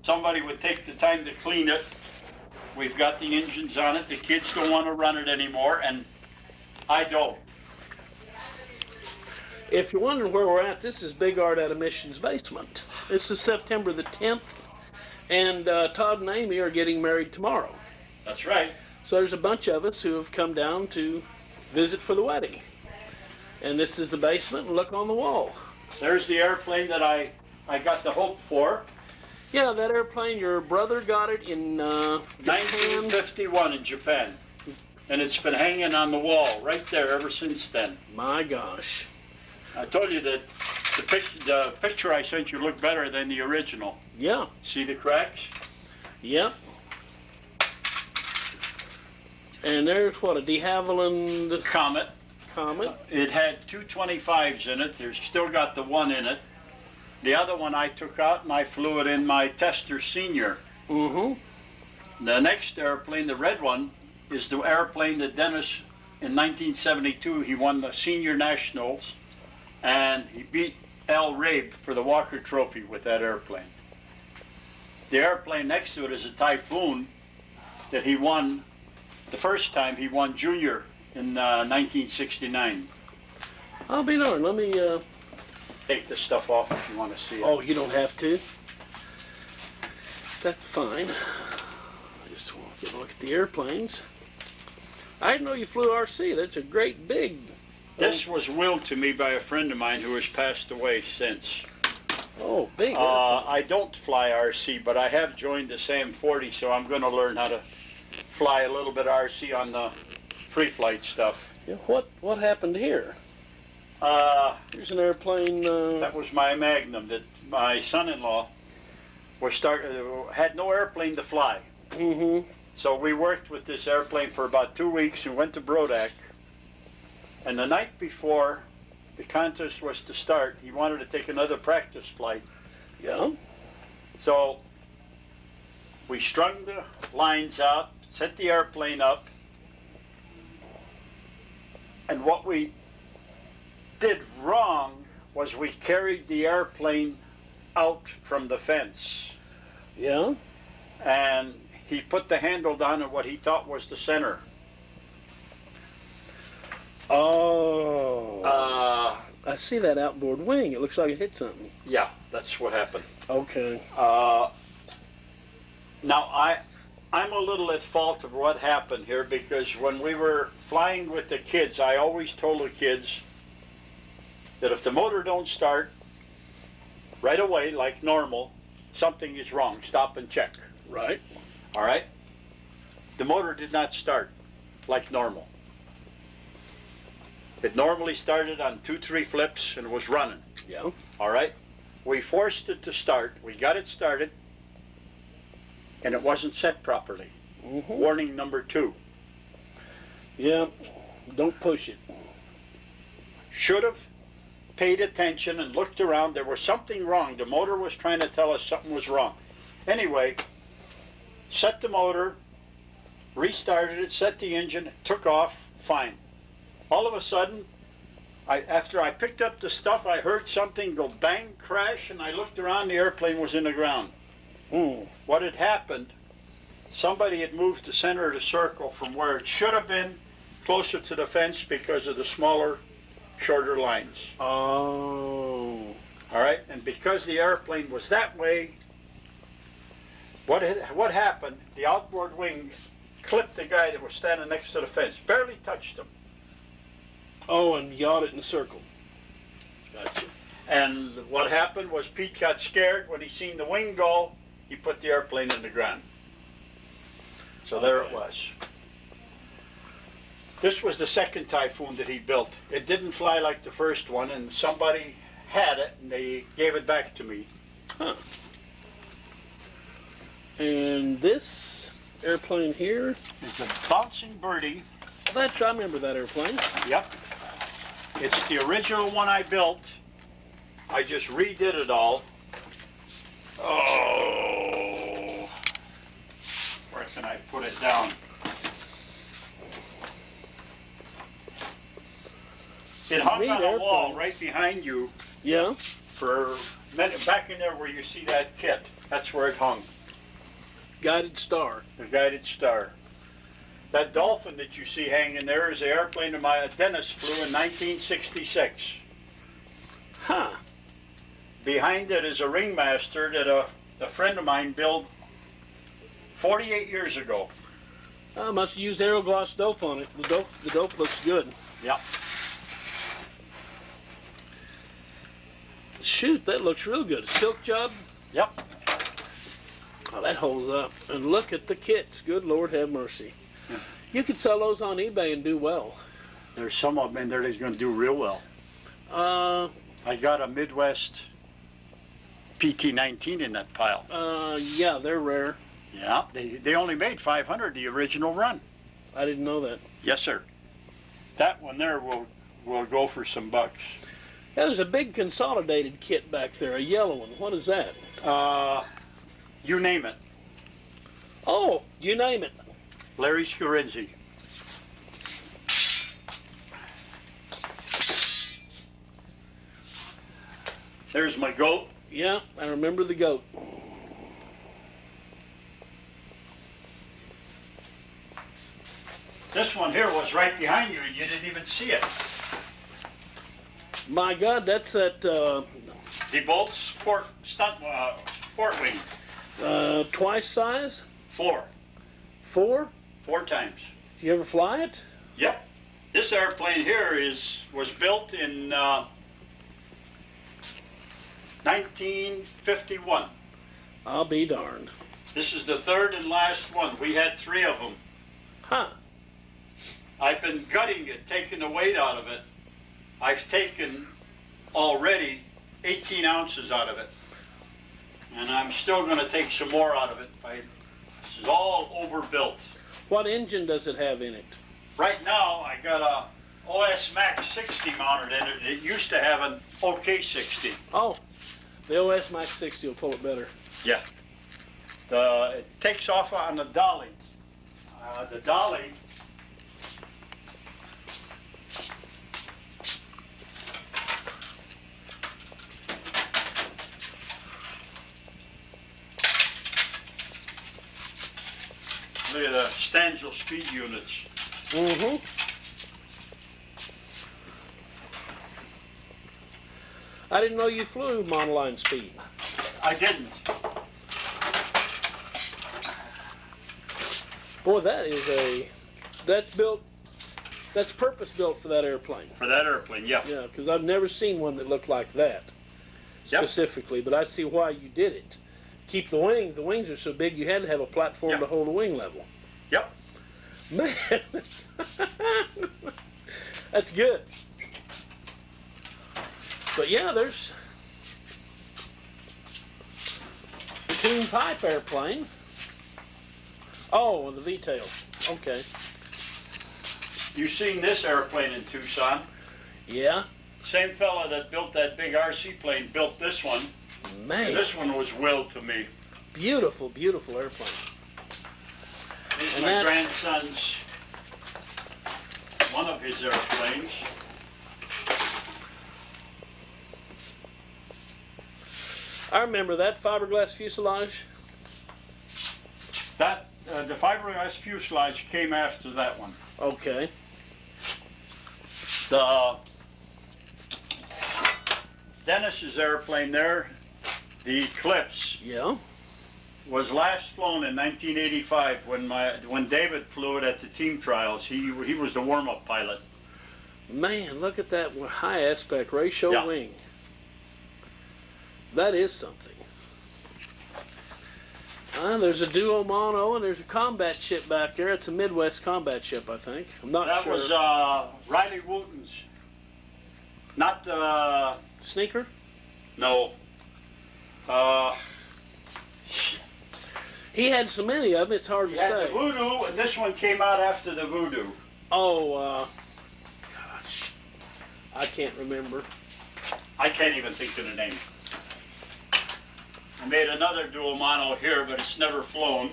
somebody would take the time to clean it. We've got the engines on it. The kids don't want to run it anymore, and I don't. If you're wondering where we're at, this is Big Art at Emission's basement. This is September the 10th, and Todd and Amy are getting married tomorrow. That's right. So there's a bunch of us who have come down to visit for the wedding. And this is the basement, and look on the wall. There's the airplane that I got the hope for. Yeah, that airplane, your brother got it in Japan. 1951 in Japan. And it's been hanging on the wall right there ever since then. My gosh. I told you that the picture I sent you looked better than the original. Yeah. See the cracks? Yep. And there's what, a de Havilland Comet. It had two 25s in it. There's still got the one in it. The other one I took out and I flew it in my Tester Senior. Mm-hmm. The next airplane, the red one, is the airplane that Dennis, in 1972, he won the Senior Nationals, and he beat Al Rabe for the Walker Trophy with that airplane. The airplane next to it is a Typhoon that he won the first time he won Junior in 1969. I'll be darned. Let me Take this stuff off if you want to see it. Oh, you don't have to. That's fine. I just want to get a look at the airplanes. I didn't know you flew RC. That's a great big... This was willed to me by a friend of mine who has passed away since. Oh, big. I don't fly RC, but I have joined the SAM 40, so I'm going to learn how to fly a little bit of RC on the free flight stuff. Yeah, what happened here? Here's an airplane. That was my Magnum that my son-in-law had no airplane to fly. Mm-hmm. So we worked with this airplane for about 2 weeks and went to Brodak. And the night before the contest was to start, he wanted to take another practice flight. Yeah. So we strung the lines out, set the airplane up, and what we did wrong was we carried the airplane out from the fence. Yeah. And he put the handle down at what he thought was the center. Oh. I see that outboard wing. It looks like it hit something. Yeah, that's what happened. Okay. Now, I'm a little at fault of what happened here, because when we were flying with the kids, I always told the kids that if the motor don't start right away like normal, something is wrong. Stop and check. Right. All right? The motor did not start like normal. It normally started on 2-3 flips and was running. Yeah. All right? We forced it to start. We got it started, and it wasn't set properly. Mm-hmm. Warning number 2. Yeah. Don't push it. Should have paid attention and looked around. There was something wrong. The motor was trying to tell us something was wrong. Anyway, set the motor, restarted it, set the engine, took off, fine. All of a sudden, after I picked up the stuff, I heard something go bang, crash, and I looked around, the airplane was in the ground. What had happened, somebody had moved the center of the circle from where it should have been closer to the fence because of the smaller, shorter lines. Oh. All right, and because the airplane was that way, what happened, the outboard wing clipped the guy that was standing next to the fence, barely touched him. Oh, and yawed it in a circle. Gotcha. And what happened was Pete got scared. When he seen the wing go, he put the airplane in the ground. So there it was. This was the second Typhoon that he built. It didn't fly like the first one, and somebody had it, and they gave it back to me. Huh. And this airplane here is a Bouncing Birdie. I remember that airplane. Yep. It's the original one I built. I just redid it all. Oh, where can I put it down? It hung on a wall right behind you. Yeah. For back in there where you see that kit. That's where it hung. Guided Star. The Guided Star. That Dolphin that you see hanging there is the airplane that my Dennis flew in 1966. Huh. Behind it is a ringmaster that a friend of mine built 48 years ago. I must have used Aerogloss dope on it. The dope looks good. Yep. Shoot, that looks real good. A silk job? Yep. Oh, that holds up. And look at the kits. Good Lord have mercy. Yeah. You could sell those on eBay and do well. There's some of them in there that's going to do real well. Uh, I got a Midwest PT-19 in that pile. yeah, they're rare. Yeah, they only made 500 the original run. I didn't know that. Yes, sir. That one there will go for some bucks. Yeah, there's a big consolidated kit back there, a yellow one. What is that? You name it. Oh, you name it. Larry Scarinzi. There's my goat. Yeah, I remember the goat. This one here was right behind you and you didn't even see it. My God, that's that DeBolt sport wing. twice size? 4 4? times. Did you ever fly it? Yep. This airplane here was built in 1951. I'll be darned. This is the third and last one. We had 3 of them. Huh. I've been gutting it, taking the weight out of it. I've taken already 18 ounces out of it. And I'm still going to take some more out of it. This is all overbuilt. What engine does it have in it? Right now, I got a OS Max 60 mounted in it. It used to have an OK 60. Oh, the OS Max 60 will pull it better. Yeah. It takes off on the dolly. The dolly look at the Stanzel speed units. Mm-hmm. I didn't know you flew monoline speed. I didn't. Boy, that's purpose built for that airplane. For that airplane, yeah. Yeah, because I've never seen one that looked like that specifically, but I see why you did it. Keep the wing. The wings are so big, you had to have a platform to hold the wing level. Yep. Man, that's good. But yeah, there's the Toon Pipe airplane. Oh, the V-tail. Okay. You seen this airplane in Tucson? Yeah. Same fella that built that big RC plane built this one. Man. And this one was willed to me. Beautiful, beautiful airplane. This is my grandson's, one of his airplanes. I remember that fiberglass fuselage. That the fiberglass fuselage came after that one. Okay. The Dennis's airplane there, the Eclipse, Yeah. was last flown in 1985 when David flew it at the team trials. He was the warm-up pilot. Man, look at that high aspect ratio wing. That is something. There's a duo mono and there's a combat ship back there. It's a Midwest combat ship, I think. I'm not sure. That was Riley Wooten's. Not the... Sneaker? No. He had so many of them, it's hard to He had say. the Voodoo, and this one came out after the Voodoo. Oh, gosh. I can't remember. I can't even think of the name. I made another dual mono here, but it's never flown.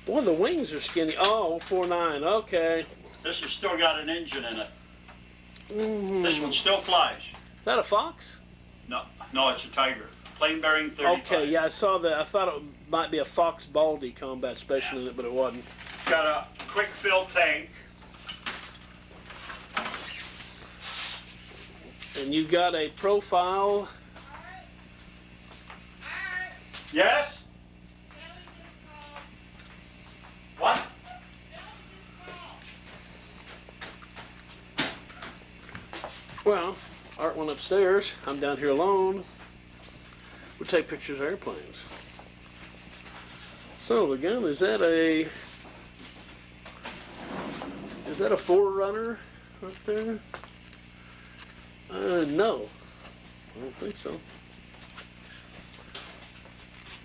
Boy, the wings are skinny. Oh, 4.9, okay. This has still got an engine in it. Mm-hmm. This one still flies. Is that a Fox? No, it's a Tiger. plain bearing 35. Okay, yeah, I saw that. I thought it might be a Fox Baldy combat special in it, but it wasn't. It's got a quick fill tank. And you've got a profile. Yes? What? Well, Art went upstairs. I'm down here alone. We take pictures of airplanes. So the gun, is that a Forerunner right there? No, I don't think so.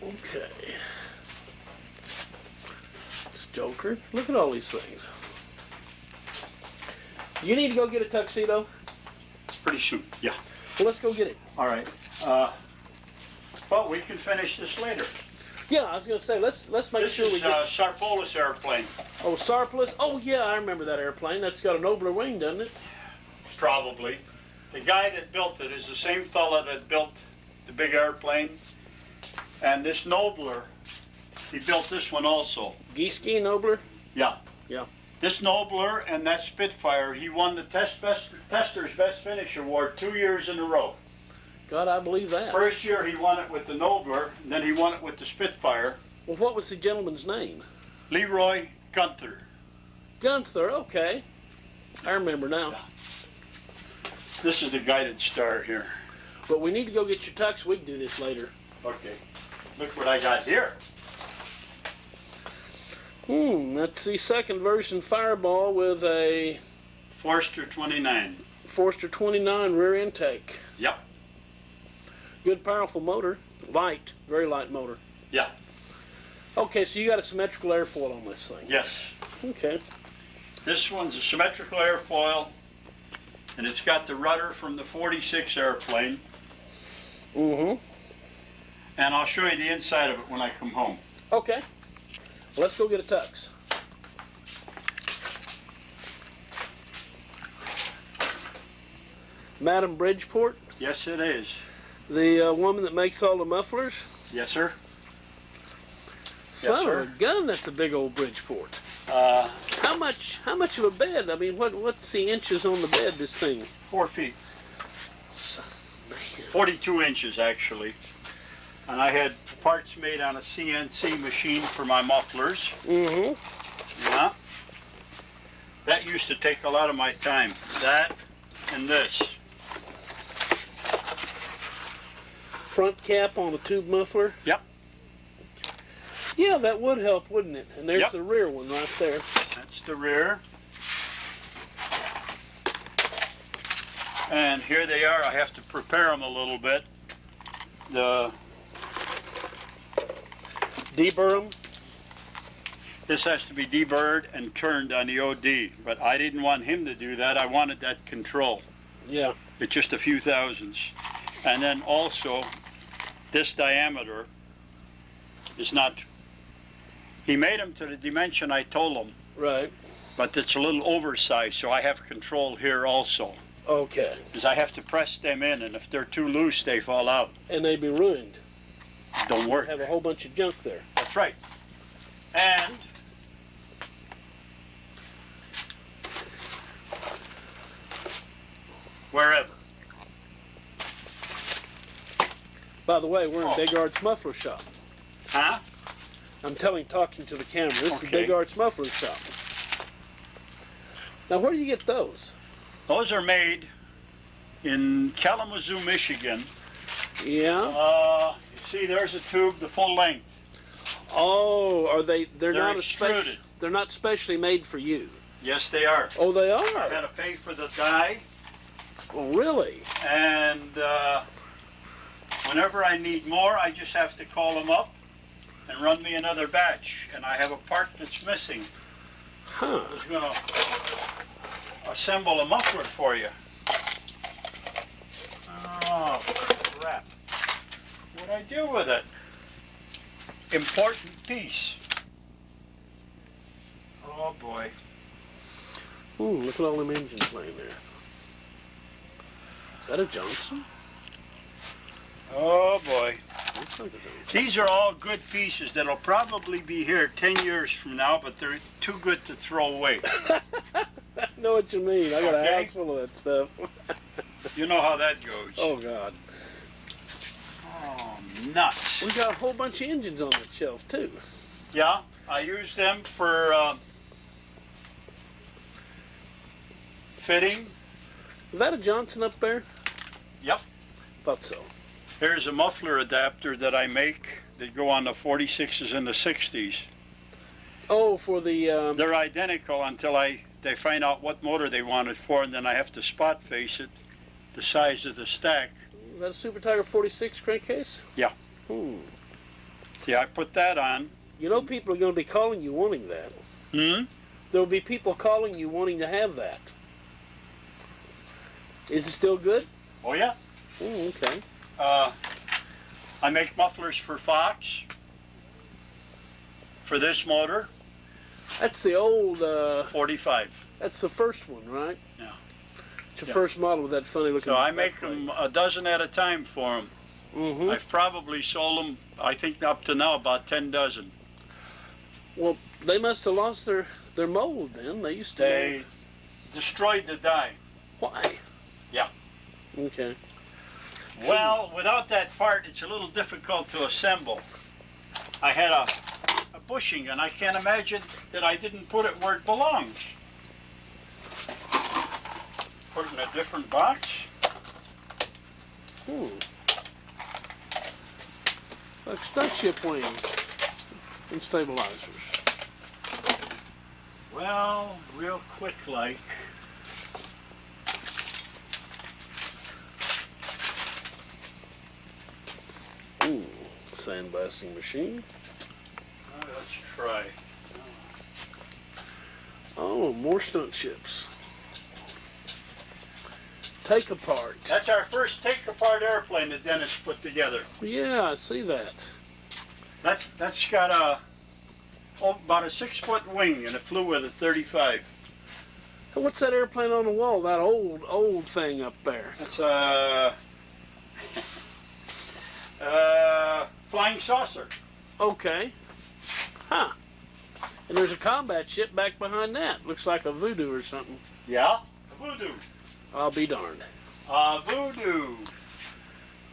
Okay. It's Joker. Look at all these things. You need to go get a tuxedo? Pretty soon, yeah. Well, let's go get it. All right. But we can finish this later. Yeah, I was going to say, let's make This sure we is get... Sarpolis airplane. Oh, Sarplus? Oh, yeah, I remember that airplane. That's got a nobler wing, doesn't it? Probably. The guy that built it is the same fella that built the big airplane. And this Nobler, he built this one also. Gieske Nobler? Yeah. Yeah. This Nobler and that Spitfire, he won the Tester's Best Finish Award 2 years in a row. God, I believe that. First year he won it with the Nobler, and then he won it with the Spitfire. Well, what was the gentleman's name? Leroy Gunther. Gunther, okay. I remember now. Yeah. This is the guided star here. But we need to go get your tux. We can do this later. Okay. Look what I got here. That's the second version Fireball with a Forster 29. Forster 29 rear intake. Yep. Good, powerful motor. Light, very light motor. Yeah. Okay, so you got a symmetrical airfoil on this thing. Yes. Okay. This one's a symmetrical airfoil, and it's got the rudder from the 46 airplane. Mm-hmm. And I'll show you the inside of it when I come home. Okay. Well, let's go get a tux. Madam Bridgeport, Yes, it is. the woman that makes all the mufflers. Yes, sir. Son sir. of a gun, that's a big old Bridgeport. Uh, How much of a bed? I mean, what's the inches on the bed, this thing? 4 feet. Man. 42 inches, actually. And I had parts made on a CNC machine for my mufflers. Mm-hmm. Yeah. That used to take a lot of my time. That and this. Front cap on a tube muffler? Yep. Yeah, that would help, wouldn't it? And there's Yep. the rear one right there. That's the rear. And here they are. I have to prepare them a little bit. Deburr 'em? This has to be deburred and turned on the OD, but I didn't want him to do that. I wanted that control. Yeah. It's just a few thousandths. And then also, this diameter is not, he made them to the dimension I told him, Right. but it's a little oversized, so I have control here also. Okay. Because I have to press them in, and if they're too loose, they fall out. And they'd be ruined. Don't work. Have a whole bunch of junk there. That's right. And wherever. By the way, we're in Oh. Big Art's Muffler Shop. Huh? I'm talking to the camera. This is Okay. Big Art's Muffler Shop. Now, where do you get those? Those are made in Kalamazoo, Michigan. Yeah. You see, there's a tube, the full length. Oh, are they? They're not extruded. They're not specially made for you. Yes, they are. Oh, they I are. had to pay for the die, Oh, really? and whenever I need more, I just have to call them up and run me another batch. And I have a part that's missing. Huh. I was going to assemble a muffler for you. Oh, crap. What'd I do with it? Important piece. Oh, boy. Ooh, look at all them engines laying there. Is that a Johnson? Oh, boy. These are all good pieces that'll probably be here 10 years from now, but they're too good to throw away. I know what you mean. I got a Okay. house full of that stuff. You know how that goes. Oh, God. Oh, nuts. We got a whole bunch of engines on that shelf, too. Yeah, I use them for fitting. Is that a Johnson up there? Yep. Thought so. Here's a muffler adapter that I make that go on the 46s and the 60s. Oh, for the... They're identical until they find out what motor they want it for, and then I have to spot face it, the size of the stack. Is that a Super Tiger 46 crankcase? Yeah. See, I put that on. You know people are going to be calling you wanting that. There will be people calling you wanting to have that. Is it still good? Oh, yeah. Okay. I make mufflers for Fox, for this motor. That's the old... 45. That's the first one, right? Yeah. It's your first model with that funny looking... So I make them a dozen at a time for them. I've probably sold them, I think up to now, about 10 dozen. Well, they must have lost their mold then. They used to... They destroyed the die. Why? Yeah. Okay. Well, without that part, it's a little difficult to assemble. I had a bushing, and I can't imagine that I didn't put it where it belongs. Put it in a different box. Like stunt ship wings and stabilizers. Well, real quick like. Sandblasting machine. Let's try. Oh, more stunt ships. Take apart. That's our first take-apart airplane that Dennis put together. Yeah, I see that. That's got about a 6-foot wing, and it flew with a 35. What's that airplane on the wall? That old thing up there. That's a flying saucer. Okay. Huh. And there's a combat ship back behind that. Looks like a Voodoo or something. Yeah, a Voodoo. I'll be darned. Voodoo.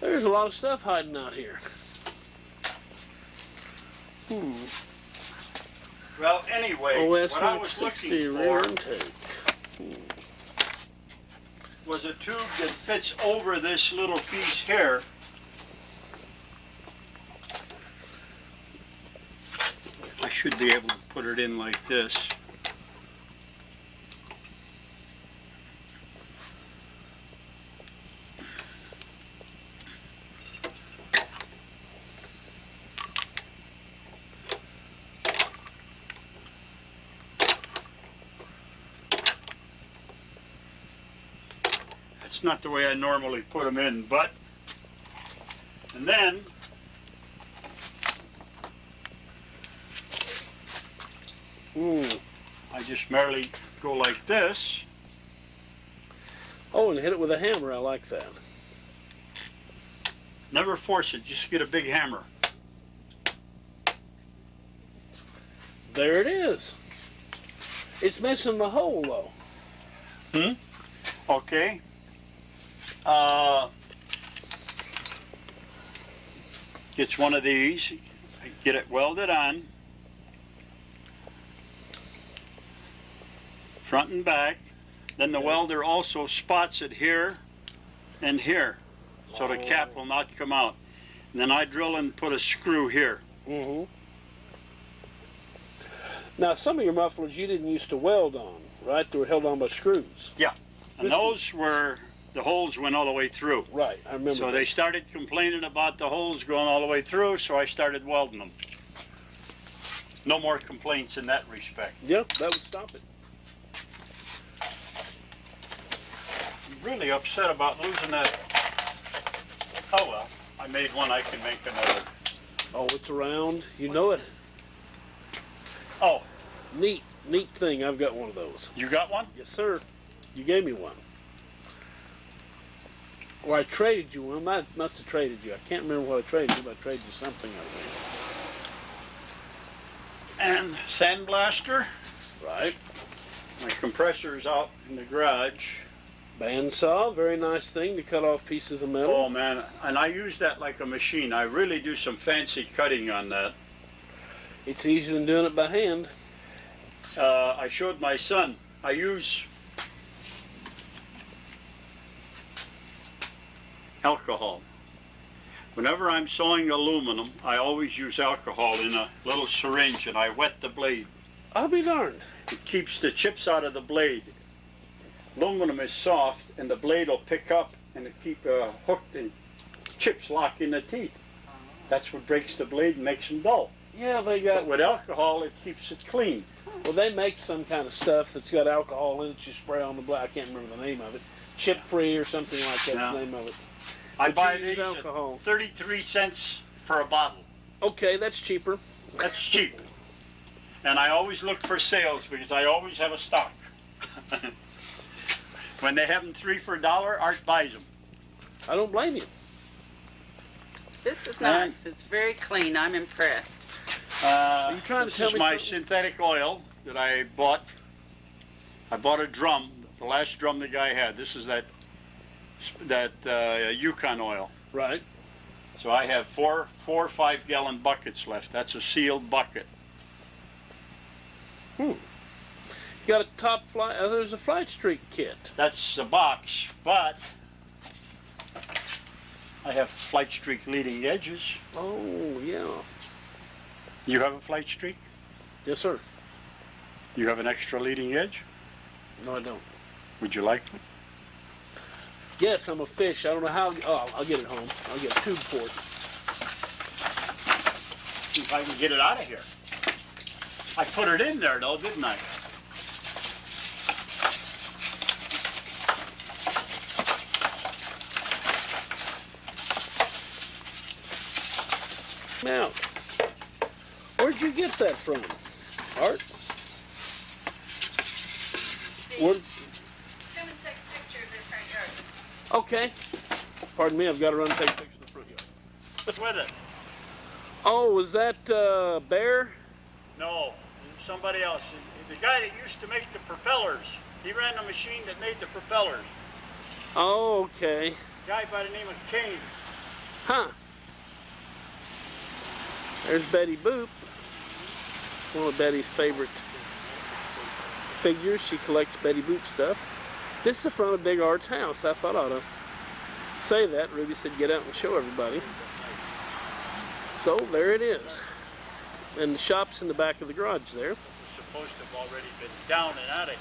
There's a lot of stuff hiding out here. Well, anyway, OS what I was 60 looking rear for intake. was a tube that fits over this little piece here. I should be able to put it in like this. That's not the way I normally put them in, but, and then I just merely go like this. Oh, and hit it with a hammer. I like that. Never force it, just get a big hammer. There it is. It's missing the hole, though. Okay. Gets one of these, get it welded on, front and back. Then the welder also spots it here and here, so the cap will not come out. And then I drill and put a screw here. Now, some of your mufflers you didn't used to weld on, right? They were held on by screws. Yeah, and those were, the holes went all the way through. Right, I remember. So they started complaining about the holes going all the way through, so I started welding them. No more complaints in that respect. Yep, that would stop it. I'm really upset about losing that. Oh well, I made one, I can make another. Oh, it's around. You know it. Oh, Neat thing. I've got one of those. you got one? Yes, sir. You gave me one. Or I traded you one. I must have traded you. I can't remember what I traded you, but I traded you something, I think. And sandblaster. Right. My compressor's out in the garage. Bandsaw, very nice thing to cut off pieces of metal. Oh man, and I use that like a machine. I really do some fancy cutting on that. It's easier than doing it by hand. I showed my son. I use alcohol. Whenever I'm sawing aluminum, I always use alcohol in a little syringe and I wet the blade. I'll be darned. It keeps the chips out of the blade. Aluminum is soft and the blade will pick up and it keep hooked and chips lock in the teeth. That's what breaks the blade and makes them dull. Yeah, they got... But with alcohol, it keeps it clean. Well, they make some kind of stuff that's got alcohol in it. You spray on the blade. I can't remember the name of it. Chip free or something like that's Yeah. the name of it. I But buy you use these alcohol. at 33 cents for a bottle. Okay, that's cheaper. That's cheap. And I always look for sales because I always have a stock. When they have them 3 for $1, Art buys them. I don't blame you. This is nice. It's very clean. I'm impressed. Are you trying to tell This me is my something? synthetic oil that I bought. I bought a drum, the last drum the guy had. This is that Yukon oil. Right. So I have four 5-gallon buckets left. That's a sealed bucket. You got a top flight. There's a flight streak kit. That's the box, but I have flight streak leading edges. Oh, yeah. You have a flight streak? Yes, sir. You have an extra leading edge? No, I don't. Would you like one? Yes, I'm a fish. I don't know how. Oh, I'll get it home. I'll get a tube for it. See if I can get it out of here. I put it in there though, didn't I? Now, where'd you get that from, Art? Where? Come and take a picture of the front yard. Okay. Pardon me, I've got to run and take a picture of the front yard. With it. Oh, was that Bear? No, somebody else. The guy that used to make the propellers. He ran the machine that made the propellers. Oh, okay. A guy by the name of Kane. Huh. There's Betty Boop. One of Betty's favorite figures. She collects Betty Boop stuff. This is the front of Big Art's house. I thought I ought to say that. Ruby said get out and show everybody. So there it is. And the shop's in the back of the garage there. It's supposed to have already been down and out of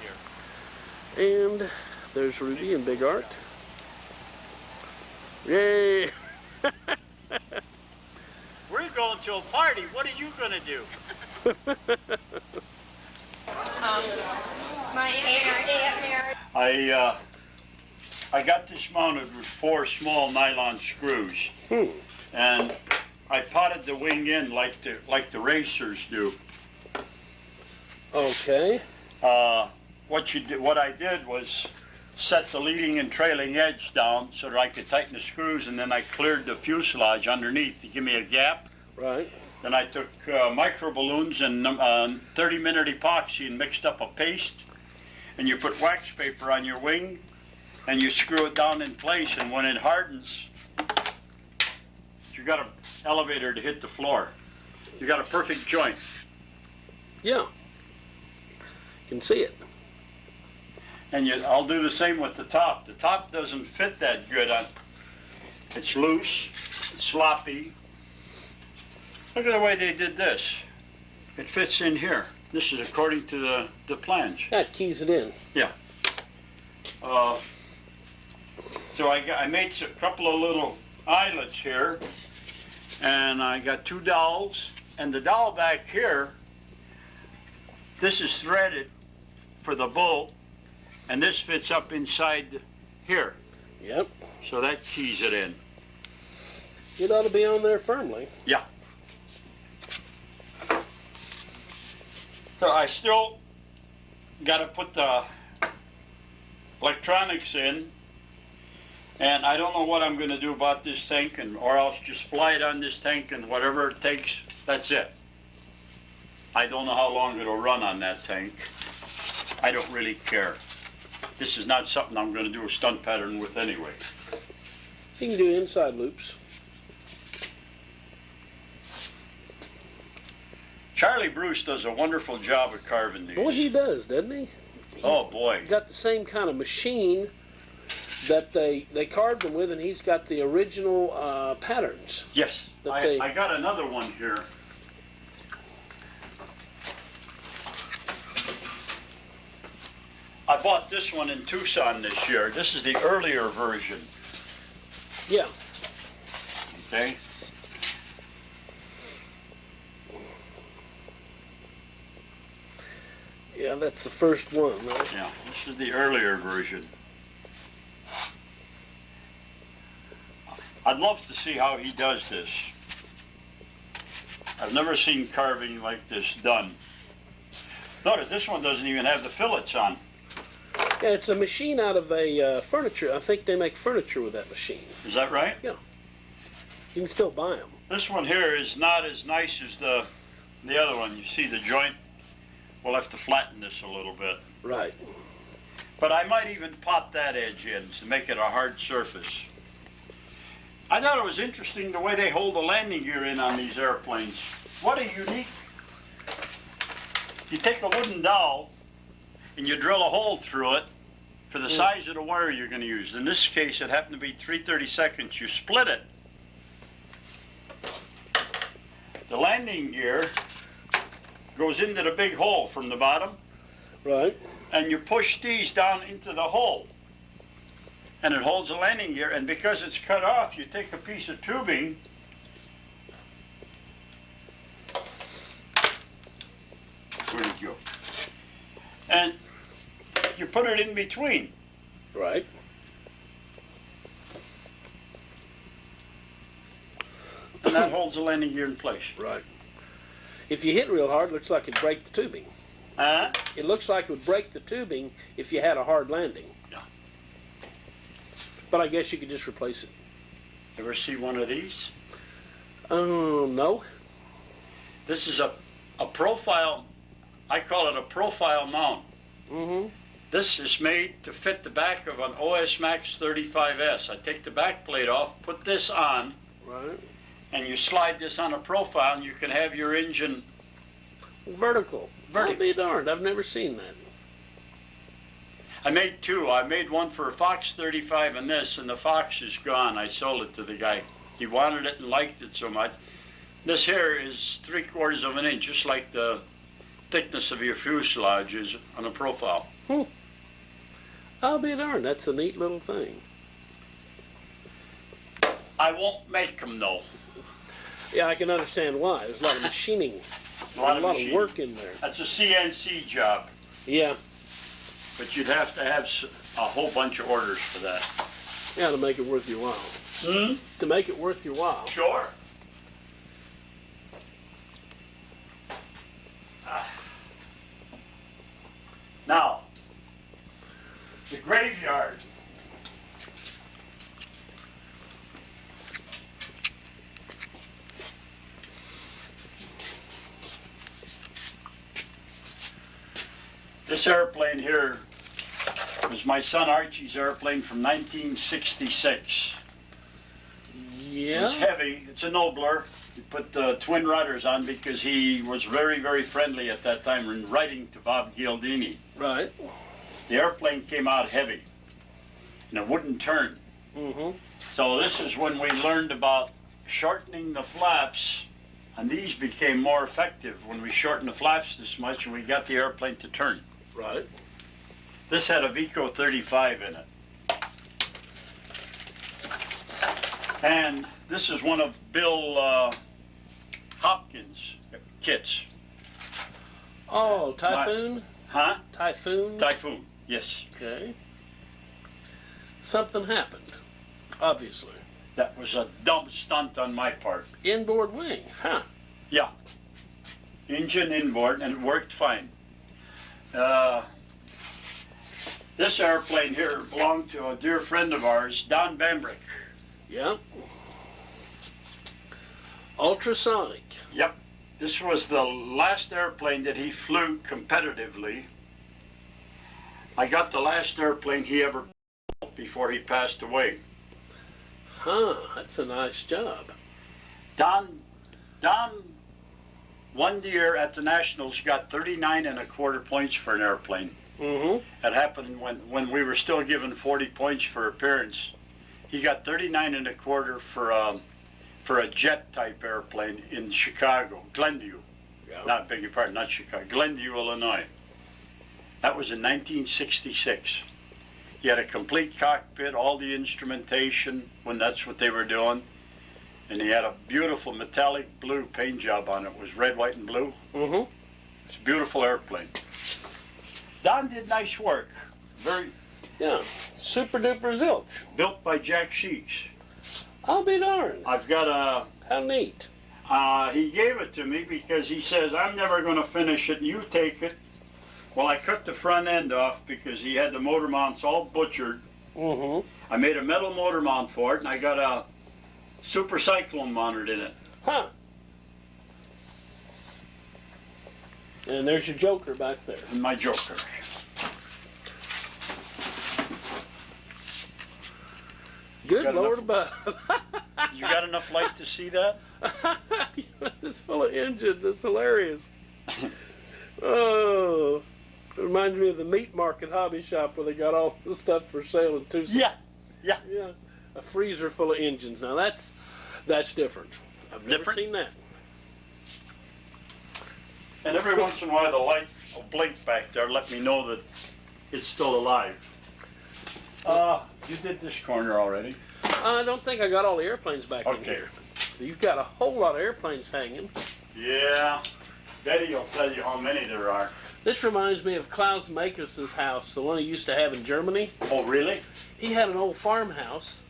here. And there's Ruby and Big Art. Yay! We're going to a party. What are you going to do? My Aunt Mary. I got this mounted with 4 small nylon screws. And I potted the wing in like the racers do. Okay. What I did was set the leading and trailing edge down so that I could tighten the screws, and then I cleared the fuselage underneath to give me a gap. Right. Then I took micro balloons and 30-minute epoxy and mixed up a paste, and you put wax paper on your wing, and you screw it down in place, and when it hardens, you got an elevator to hit the floor. You got a perfect joint. Yeah. Can see it. And I'll do the same with the top. The top doesn't fit that good. It's loose, it's sloppy. Look at the way they did this. It fits in here. This is according to the plans. That keys it in. Yeah. So I made a couple of little eyelets here, and I got 2 dowels, and the dowel back here, this is threaded for the bolt, and this fits up inside here. Yep. So that keys it in. It ought to be on there firmly. Yeah. So I still got to put the electronics in, And I don't know what I'm going to do about this tank, or else just fly it on this tank and whatever it takes, that's it. I don't know how long it'll run on that tank. I don't really care. This is not something I'm going to do a stunt pattern with anyway. You can do inside loops. Charlie Bruce does a wonderful job of carving these. Boy, he does, doesn't he? Oh boy. He's got the same kind of machine that they carved them with, and he's got the original patterns. Yes. I got another one here. I bought this one in Tucson this year. This is the earlier version. Yeah. Okay. Yeah, that's the first one, right? Yeah, this is the earlier version. I'd love to see how he does this. I've never seen carving like this done. Notice this one doesn't even have the fillets on. Yeah, it's a machine out of a furniture. I think they make furniture with that machine. Is that right? Yeah. You can still buy them. This one here is not as nice as the other one. You see the joint? We'll have to flatten this a little bit. Right. But I might even pot that edge in to make it a hard surface. I thought it was interesting the way they hold the landing gear in on these airplanes. What a unique... You take a wooden dowel and you drill a hole through it for the size of the wire you're going to use. In this case, it happened to be 3/32. You split it. The landing gear goes into the big hole from the bottom. Right. And you push these down into the hole. And it holds the landing gear, and because it's cut off, you take a piece of tubing where did it go? And you put it in between. Right. And that holds the landing gear in place. Right. If you hit real hard, it looks like it'd break the tubing. It looks like it would break the tubing if you had a hard landing. Yeah. But I guess you could just replace it. Ever see one of these? No. This is a profile, I call it a profile mount. Mm-hmm. This is made to fit the back of an OS Max 35S. I take the back plate off, put this on, Right. and you slide this on a profile, and you can have your engine Vertical. I'll be darned. I've never seen that. I made two. I made one for a Fox 35 and this, and the Fox is gone. I sold it to the guy. He wanted it and liked it so much. This here is 3/4 of an inch, just like the thickness of your fuselage is on a profile. I'll be darned. That's a neat little thing. I won't make them though. Yeah, I can understand why. There's a lot of machining. A lot of machining. work in there. That's a CNC job, Yeah. but you'd have to have a whole bunch of orders for that. Yeah, to make it worth your while. Hmm? To make it worth your while. Sure. Now, the graveyard. This airplane here was my son Archie's airplane from 1966. Yeah. It's heavy. It's a Nobler. He put the twin rudders on because he was very, very friendly at that time in writing to Bob Gialdini. Right. The airplane came out heavy, and it wouldn't turn. Mm-hmm. So this is when we learned about shortening the flaps, and these became more effective when we shortened the flaps this much, and we got the airplane to turn. Right. This had a Vico 35 in it. And this is one of Bill Hopkins' kits. Oh, Typhoon? Huh? Typhoon? Typhoon, yes. Okay. Something happened, obviously. That was a dumb stunt on my part. Inboard wing, huh? Yeah. Engine inboard, and it worked fine. This airplane here belonged to a dear friend of ours, Don Bambrick. Yeah. Ultrasonic. Yep. This was the last airplane that he flew competitively. I got the last airplane he ever built before he passed away. Huh, that's a nice job. Don, one year at the Nationals got 39.25 points for an airplane. Mm-hmm. It happened when we were still given 40 points for appearance. He got 39.25 for a jet type airplane in Chicago, Glenview. Yeah. Not, beg your pardon, not Chicago, Glenview, Illinois. That was in 1966. He had a complete cockpit, all the instrumentation when that's what they were doing. And he had a beautiful metallic blue paint job on it. It was red, white, and blue. Mm-hmm. It's a beautiful airplane. Don did nice work. Yeah. Super duper zilch. Built by Jack Sheeks. I'll be darned. I've got a... How neat. He gave it to me because he says, I'm never going to finish it, you take it. Well, I cut the front end off because he had the motor mounts all butchered. Mm-hmm. I made a metal motor mount for it, and I got a Super Cyclone mounted in it. Huh. And there's your Joker back there. And my Joker. Good Got Lord enough- above. You got enough light to see that? It's full of engines. It's hilarious. Oh, it reminds me of the meat market hobby shop where they got all the stuff for sale in Tucson. Yeah. Yeah. A freezer full of engines. Now that's different. I've never Different? seen that. And every once in a while the light will blink back there, let me know that it's still alive. You did this corner already. I don't think I got all the airplanes back in Okay. here. You've got a whole lot of airplanes hanging. Yeah. Betty will tell you how many there are. This reminds me of Klaus Makis' house, the one he used to have in Germany. Oh, really? He had an old farmhouse,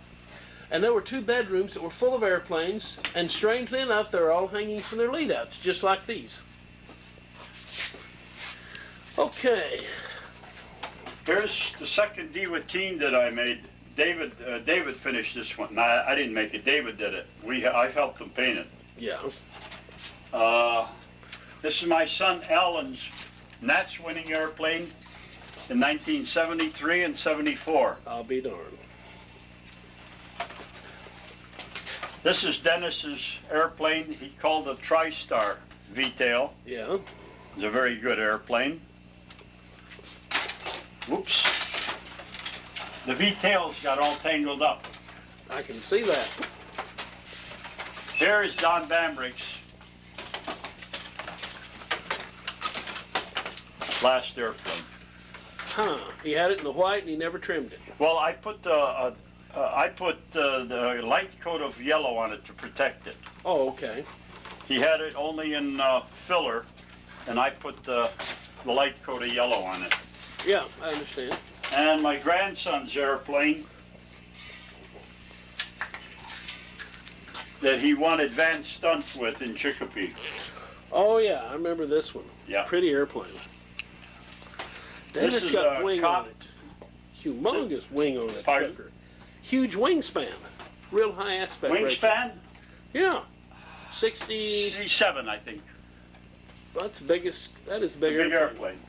and there were 2 bedrooms that were full of airplanes, and strangely enough, they're all hanging from their lead-outs, just like these. Okay. Here's the second Dewa-teen that I made. David finished this one. No, I didn't make it. David did it. I helped him paint it. Yeah. This is my son Alan's Nats winning airplane in 1973 and 74. I'll be darned. This is Dennis's airplane. He called it TriStar V-tail. Yeah. It's a very good airplane. Whoops. The V-tails got all tangled up. I can see that. Here is Don Bambrick's last airplane. Huh. He had it in the white and he never trimmed it. Well, I put the light coat of yellow on it to protect it. Oh, okay. He had it only in filler, and I put the light coat of yellow on it. Yeah, I understand. And my grandson's airplane that he won advanced stunts with in Chicopee. Oh, yeah, I remember this one. It's Yeah. a pretty airplane. This It's is got a wing cop- on it. Humongous wing on it, Pardon? sucker. Huge wingspan. Real high aspect ratio. Wingspan? Yeah. 60. 67, I think. That's the biggest. That is It's a a big big airplane. airplane.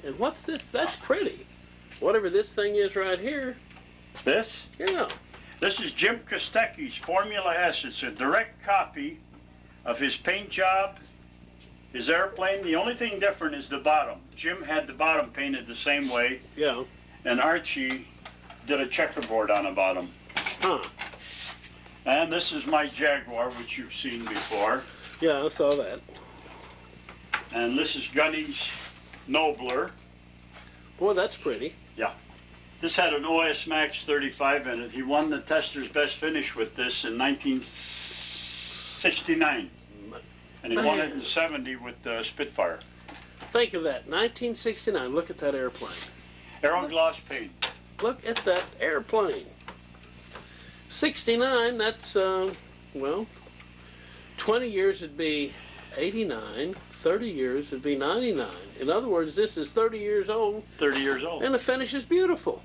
And what's this? That's pretty. Whatever this thing is right here. This? Yeah. This is Jim Kostecki's Formula S. It's a direct copy of his paint job, his airplane. The only thing different is the bottom. Jim had the bottom painted the same way, Yeah. and Archie did a checkerboard on the bottom. Huh. And this is my Jaguar, which you've seen before. Yeah, I saw that. And this is Gunny's Nobler. Boy, that's pretty. This had an OS Max 35 in it. He won the Tester's Best Finish with this in 1969. And he won it in 70 with the Spitfire. Think of that. 1969. Look at that airplane. Aero gloss paint. Look at that airplane. 69, that's, well, 20 years would be 89, 30 years, it'd be 99. In other words, this is 30 years old, 30 years old. and the finish is beautiful.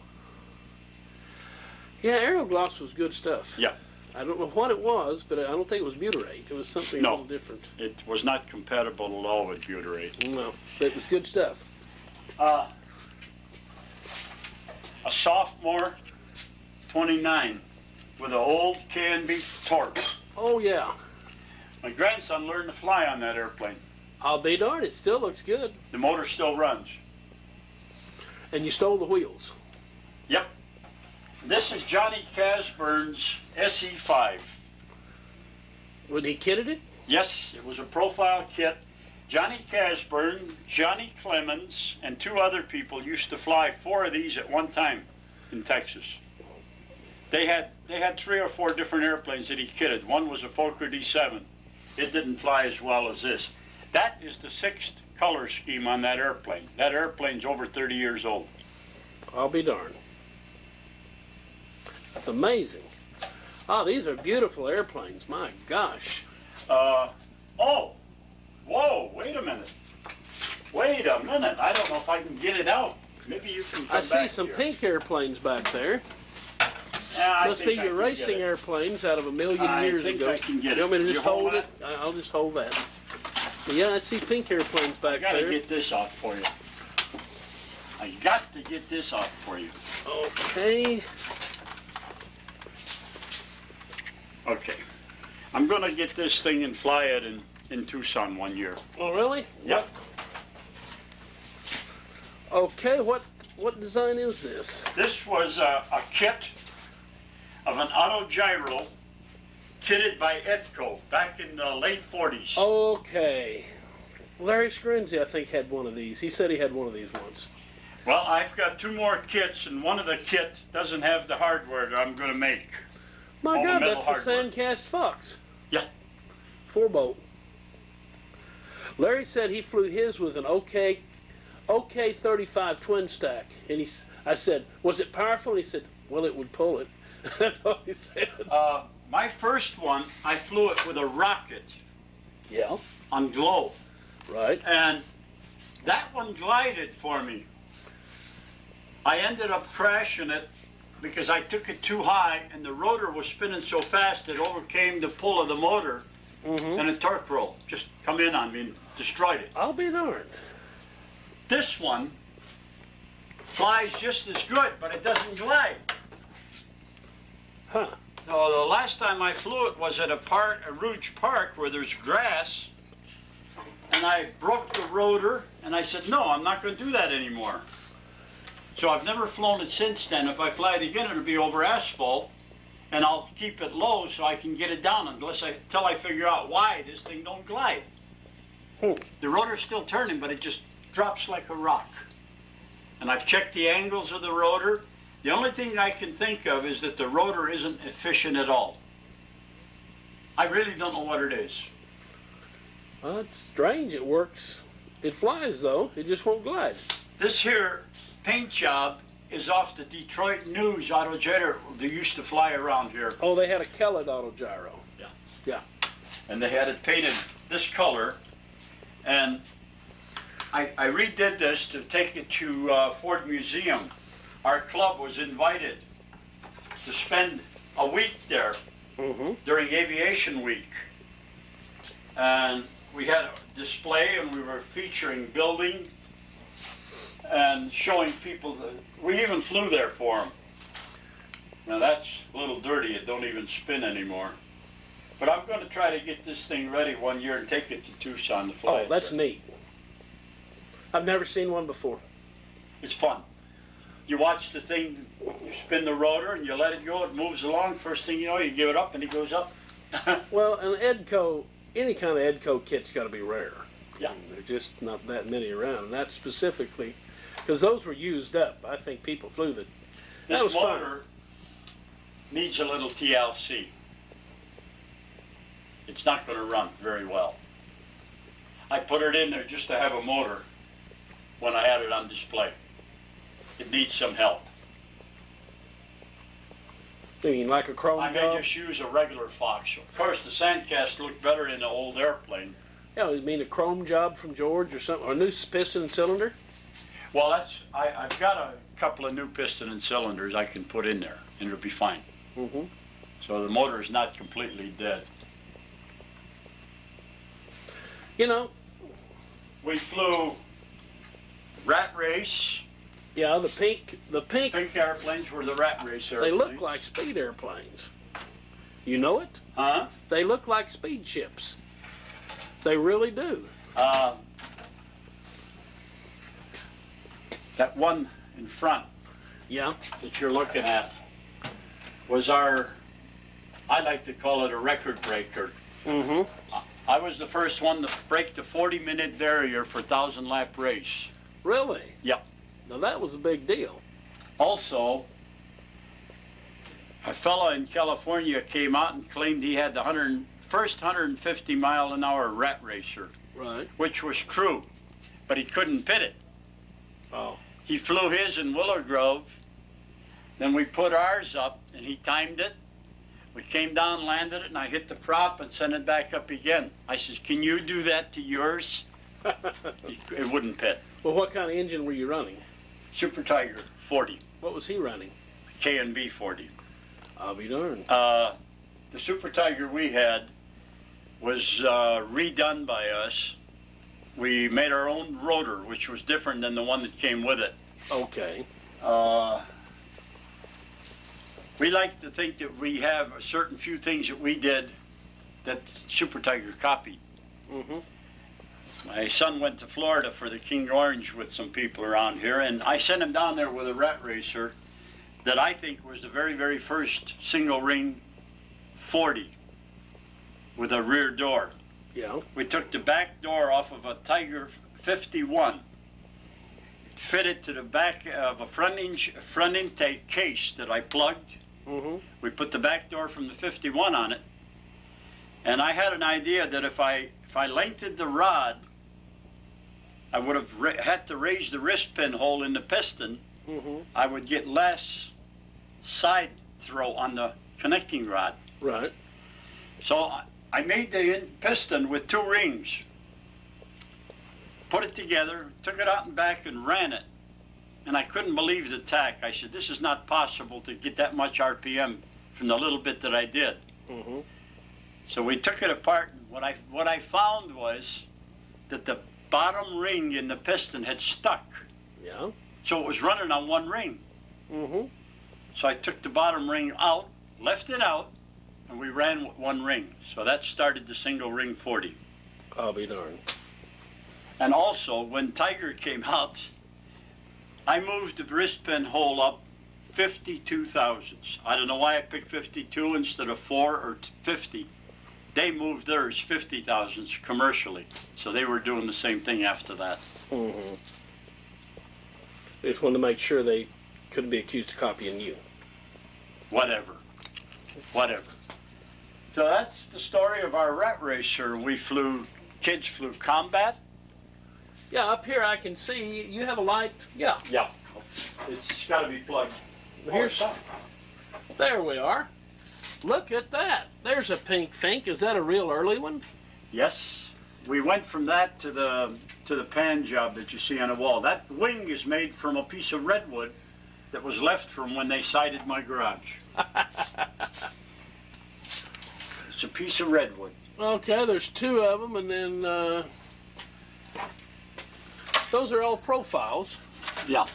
Yeah, Aerogloss was good stuff. Yeah. I don't know what it was, but I don't think it was butyrate. It was something No. a little different. It was not compatible at all with butyrate. No, but it was good stuff. A sophomore, 29, with an old K&B Torque. Oh, yeah. My grandson learned to fly on that airplane. I'll be darned, it still looks good. The motor still runs. And you stole the wheels. Yep. This is Johnny Casburn's SE5. When he kitted it? Yes, it was a profile kit. Johnny Casburn, Johnny Clemens, and 2 other people used to fly 4 of these at one time in Texas. They had 3 or 4 different airplanes that he kitted. One was a Fokker D7. It didn't fly as well as this. That is the 6th color scheme on that airplane. That airplane's over 30 years old. I'll be darned. That's amazing. Oh, these are beautiful airplanes. My gosh. Oh, whoa, wait a minute. Wait a minute. I don't know if I can get it out. Maybe you can come I see back some here. pink airplanes back there. Yeah, I Must think be I your can racing get it. airplanes out of a million I years think ago. I can get You want me to it. just You hold hold it? I'll just hold that. But yeah, I see pink airplanes I back gotta there. get this off for you. I got to get this off for you. Okay. Okay. I'm gonna get this thing and fly it in Tucson one year. Oh, really? Yep. Okay, what design is this? This was a kit of an auto gyro kitted by Edco back in the late 40s. Okay. Larry Scrinzi, I think, had one of these. He said he had one of these once. Well, I've got 2 more kits, and one of the kit doesn't have the hardware that I'm gonna make. My All the God, metal that's a hardware. Sandcast Fox. Yeah. 4-bolt. Larry said he flew his with an OK 35 twin stack, and I said, was it powerful? And he said, well, it would pull it. That's all he said. My first one, I flew it with a rocket Yeah. on glow, Right. and that one glided for me. I ended up crashing it because I took it too high, and the rotor was spinning so fast it overcame the pull of the motor, and a torque roll just come in on me and destroyed it. I'll be darned. This one flies just as good, but it doesn't glide. Huh. No, the last time I flew it was at a Rouge Park where there's grass, and I broke the rotor, and I said, no, I'm not going to do that anymore. So I've never flown it since then. If I fly it again, it'll be over asphalt, and I'll keep it low so I can get it down until I figure out why this thing don't glide. The rotor's still turning, but it just drops like a rock. And I've checked the angles of the rotor. The only thing I can think of is that the rotor isn't efficient at all. I really don't know what it is. Well, it's strange. It works. It flies, though. It just won't glide. This here paint job is off the Detroit News autogyro they used to fly around here. Oh, they had a Kellett autogyro. And they had it painted this color. And I redid this to take it to Ford Museum. Our club was invited to spend a week there during Aviation Week. And we had a display, and we were featuring building and showing people we even flew there for them. Now that's a little dirty, it don't even spin anymore. But I'm going to try to get this thing ready one year and take it to Tucson to fly. Oh, it that's there. neat. I've never seen one before. It's fun. You watch the thing, you spin the rotor and you let it go, it moves along. First thing you know, you give it up and it goes up. Well, an Edco, any kind of Edco kit's got to be rare. Yeah. There's just not that many around. And that specifically, because those were used up. I think people flew that. That was This fun. motor needs a little TLC. It's not going to run very well. I put it in there just to have a motor when I had it on display. It needs some help. I mean, like a chrome I may dog? just use a regular Fox. Of course, the Sandcast looked better in the old airplane. Yeah, you mean a chrome job from George or something, or a new piston and cylinder? Well, I've got a couple of new piston and cylinders I can put in there, and it'll be fine. Mm-hmm. So the motor is not completely dead. You know, We flew rat race. yeah, the pink, Pink airplanes were the rat race they airplanes. look like speed airplanes. You know it? Huh? They look like speed ships. They really do. That one in front Yeah. that you're looking at was our, I like to call it a record breaker. Mm-hmm. I was the first one to break the 40-minute barrier for 1,000-lap race. Really? Yep. Now that was a big deal. Also, a fellow in California came out and claimed he had the first 150-mile-an-hour rat racer, Right. which was true, but he couldn't pit it. Oh. He flew his in Willow Grove, then we put ours up, and he timed it. We came down, landed it, and I hit the prop and sent it back up again. I says, can you do that to yours? It wouldn't pit. Well, what kind of engine were you running? Super Tiger 40, What was he running? K&B 40. I'll be darned. The Super Tiger we had was redone by us. We made our own rotor, which was different than the one that came with it. Okay. We like to think that we have a certain few things that we did that Super Tiger copied. Mm-hmm. My son went to Florida for the King Orange with some people around here, and I sent him down there with a rat racer that I think was the very, very first single ring 40 with a rear door. Yeah. We took the back door off of a Tiger 51, fitted to the back of a front intake case that I plugged. Mm-hmm. We put the back door from the 51 on it, and I had an idea that if I lengthened the rod, I would have had to raise the wrist pin hole in the piston. Mm-hmm. I would get less side throw on the connecting rod. Right. So I made the piston with 2 rings, put it together, took it out and back and ran it. And I couldn't believe the tack. I said, this is not possible to get that much RPM from the little bit that I did. Mm-hmm. So we took it apart, and what I found was that the bottom ring in the piston had stuck. Yeah. So it was running on 1 ring. Mm-hmm. So I took the bottom ring out, left it out, and we ran with 1 ring. So that started the single ring 40. I'll be darned. And also, when Tiger came out, I moved the wrist pin hole up 52 thousandths. I don't know why I picked 52 instead of 4 or 50. They moved theirs 50 thousandths commercially. So they were doing the same thing after that. Mm-hmm. They just wanted to make sure they couldn't be accused of copying you. Whatever. So that's the story of our rat racer. Kids flew combat. Yeah, up here I can see you have a light. Yeah. Yeah. It's got to be plugged. Here's. There we are. Look at that. There's a pink Fink. Is that a real early one? Yes. We went from that to the pan job that you see on the wall. That wing is made from a piece of redwood that was left from when they sided my garage. It's a piece of redwood. Okay, there's 2 of them, and then those are all profiles. Yeah.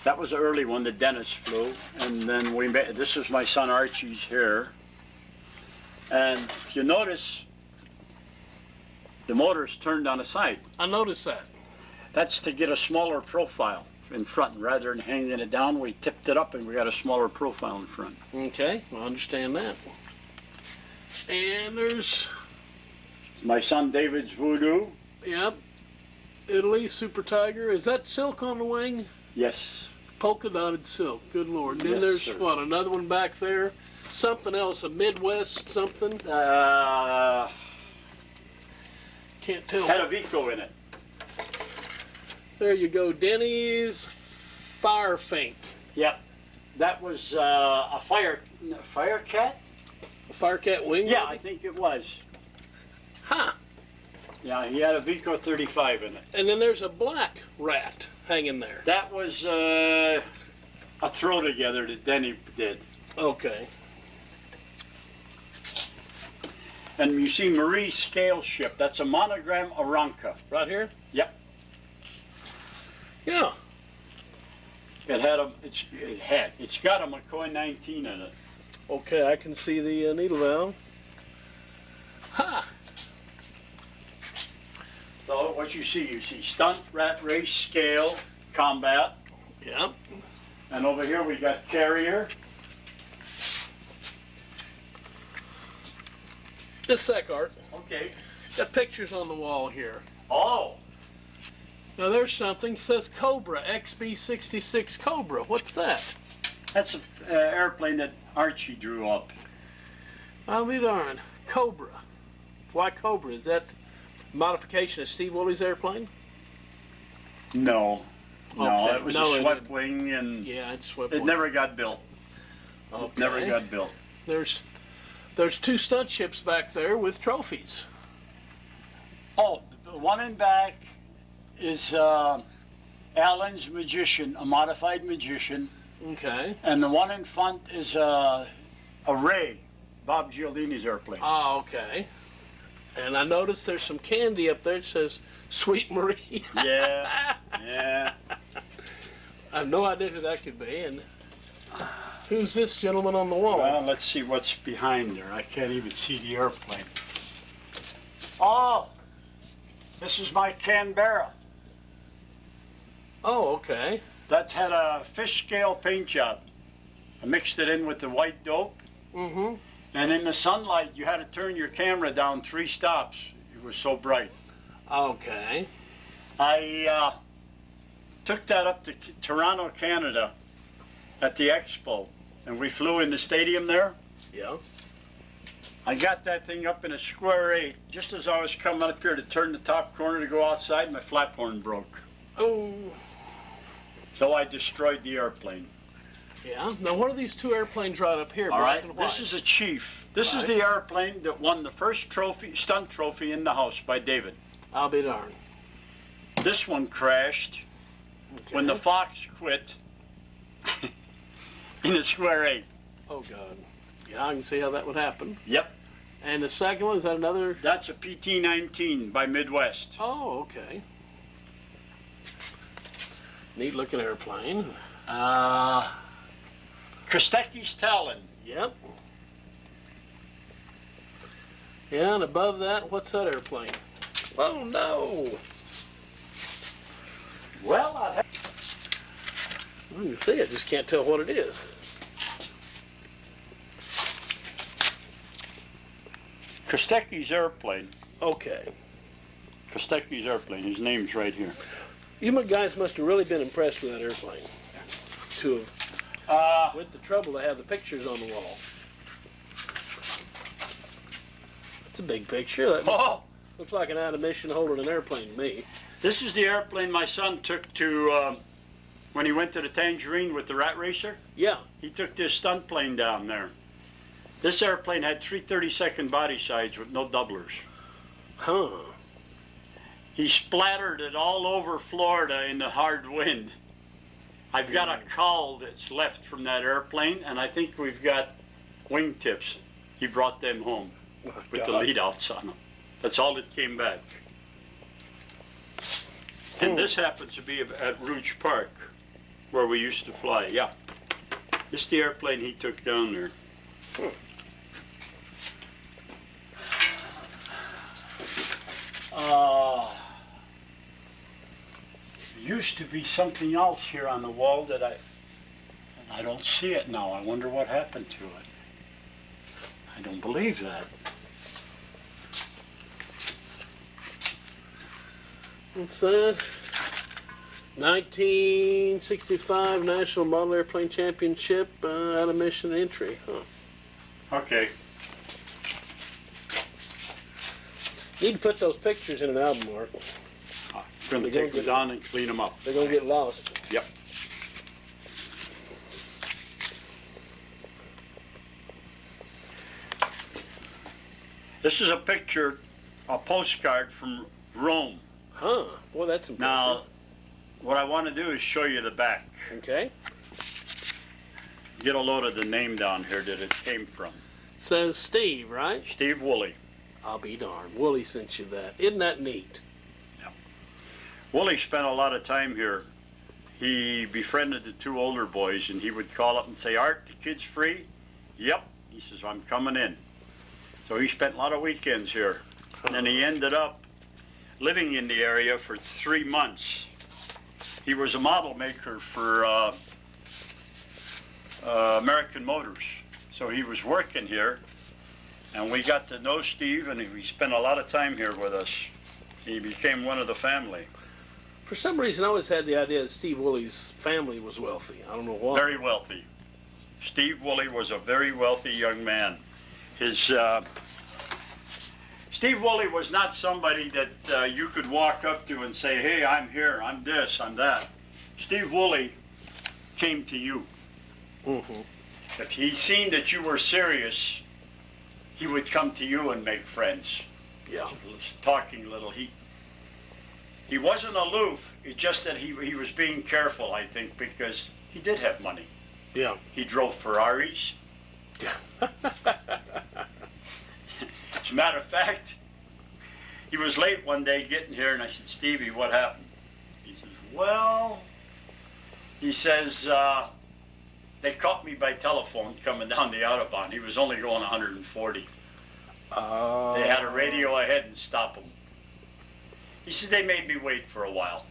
That was the early one that Dennis flew, and then this is my son Archie's here. And if you notice, the motor's turned on the side. I noticed that. That's to get a smaller profile in front. Rather than hanging it down, we tipped it up and we got a smaller profile in front. Okay, I understand that. And there's, My son David's Voodoo. yep, Italy Super Tiger. Is that silk on the wing? Yes. Polka dotted silk. Good Lord. And then Yes, there's sir. what, another one back there? Something else, a Midwest something? Had Can't tell. a Vico in it. There you go, Denny's Fire Fink. Yep. That was a Firecat? A Firecat wing? Yeah, I maybe? think it was. Yeah, he had a Vico 35 in it. And then there's a black rat hanging there. That was a throw together that Denny did. Okay. And you see Marie's scale ship. That's a monogram Aranca. Right here? Yep. Yeah. It's got a McCoy 19 in it. Okay, I can see the needle valve. Ha! So what you see stunt, rat race, scale, combat. Yep. And over here we got carrier. This sec, Art. Okay. Got pictures on the wall here. Oh, Now there's something. It says Cobra, XB-66 Cobra. What's that? that's an airplane that Archie drew up. I'll be darned. Cobra. Why Cobra? Is that modification of Steve Woolley's airplane? No. No, Okay. it was No, a it swept didn't. wing and Yeah, it's swept. it never got built. Okay. Never got built. There's two stunt ships back there with trophies. Oh, the one in back is Alan's Magician, a modified Magician. Okay. And the one in front is a Ray, Bob Gialdini's airplane. Oh, okay. And I noticed there's some candy up there. It says Sweet Marie. Yeah, yeah. I have no idea who that could be. And who's this gentleman on the wall? Well, let's see what's behind there. I can't even see the airplane. Oh, this is my Canberra. Oh, okay. That's had a fish scale paint job. I mixed it in with the white dope. Mm-hmm. And in the sunlight, you had to turn your camera down 3 stops. It was so bright. Okay. I took that up to Toronto, Canada at the expo, and we flew in the stadium there. Yeah. I got that thing up in a square 8. Just as I was coming up here to turn the top corner to go outside, my flap horn broke. Oh. So I destroyed the airplane. Yeah. Now, what are these two airplanes right up here? All black right, and white? this is a Chief. This is Right. the airplane that won the first trophy, stunt trophy in the house by David. I'll be darned. This one crashed Okay. when the Fox quit in a square 8. Oh, God. Yeah, I can see how that would happen. Yep, And the second one, is that another? that's a PT-19 by Midwest. Oh, okay. Neat looking airplane. Kostecki's Talon. Yep. Yeah, and above that, what's that airplane? Oh, no. Well, I can see it, just can't tell what it is. Kostecki's airplane. Okay. Kostecki's airplane. His name's right here. You guys must have really been impressed with that airplane. To have went the trouble to have the pictures on the wall. That's a big picture. That Oh, looks like an out of mission holding an airplane to me. this is the airplane my son took to when he went to the Tangerine with the rat racer. Yeah. He took this stunt plane down there. This airplane had 332nd body sides with no doublers. Huh. He splattered it all over Florida in the hard wind. I've got a cowl that's left from that airplane, and I think we've got wingtips. He brought them home with the lead outs on them. That's all that came back. And this happens to be at Rouge Park, where we used to fly. Yeah. This is the airplane he took down there. Used to be something else here on the wall that I don't see it now. I wonder what happened to it. I don't believe that. What's that? 1965 National Model Airplane Championship out of mission entry. Huh. Okay. Need to put those pictures in an album, Mark. I'm going to take them down and clean them up. They're going to get lost. Yep. This is a picture a postcard from Rome. Huh. Boy, that's impressive. Now, what I want to do is show you the back. Okay. Get a load of the name down here that it came from. Says Steve, right? Steve Woolley. I'll be darned. Wooly sent you that. Isn't that neat? Woolley spent a lot of time here. He befriended the two older boys, and he would call up and say, Art, the kid's free? Yep. He says, I'm coming in. So he spent a lot of weekends here. And then he ended up living in the area for 3 months. He was a model maker for American Motors. So he was working here, and we got to know Steve, and he spent a lot of time here with us. He became one of the family. For some reason, I always had the idea that Steve Woolley's family was wealthy. I don't know why. Very wealthy. Steve Woolley was a very wealthy young man. Steve Woolley was not somebody that you could walk up to and say, hey, I'm here, I'm this, I'm that. Steve Woolley came to you. Mm-hmm. If he seen that you were serious, he would come to you and make friends. Yeah. Talking a little. He wasn't aloof, it's just that he was being careful, I think, because he did have money. Yeah. He drove Ferraris. Yeah. As a matter of fact, he was late one day getting here, and I said, Stevie, what happened? He says, well, he says, they caught me by telephone coming down the Autobahn. He was only going 140. They had a radio ahead and stop him. He says, they made me wait for a while.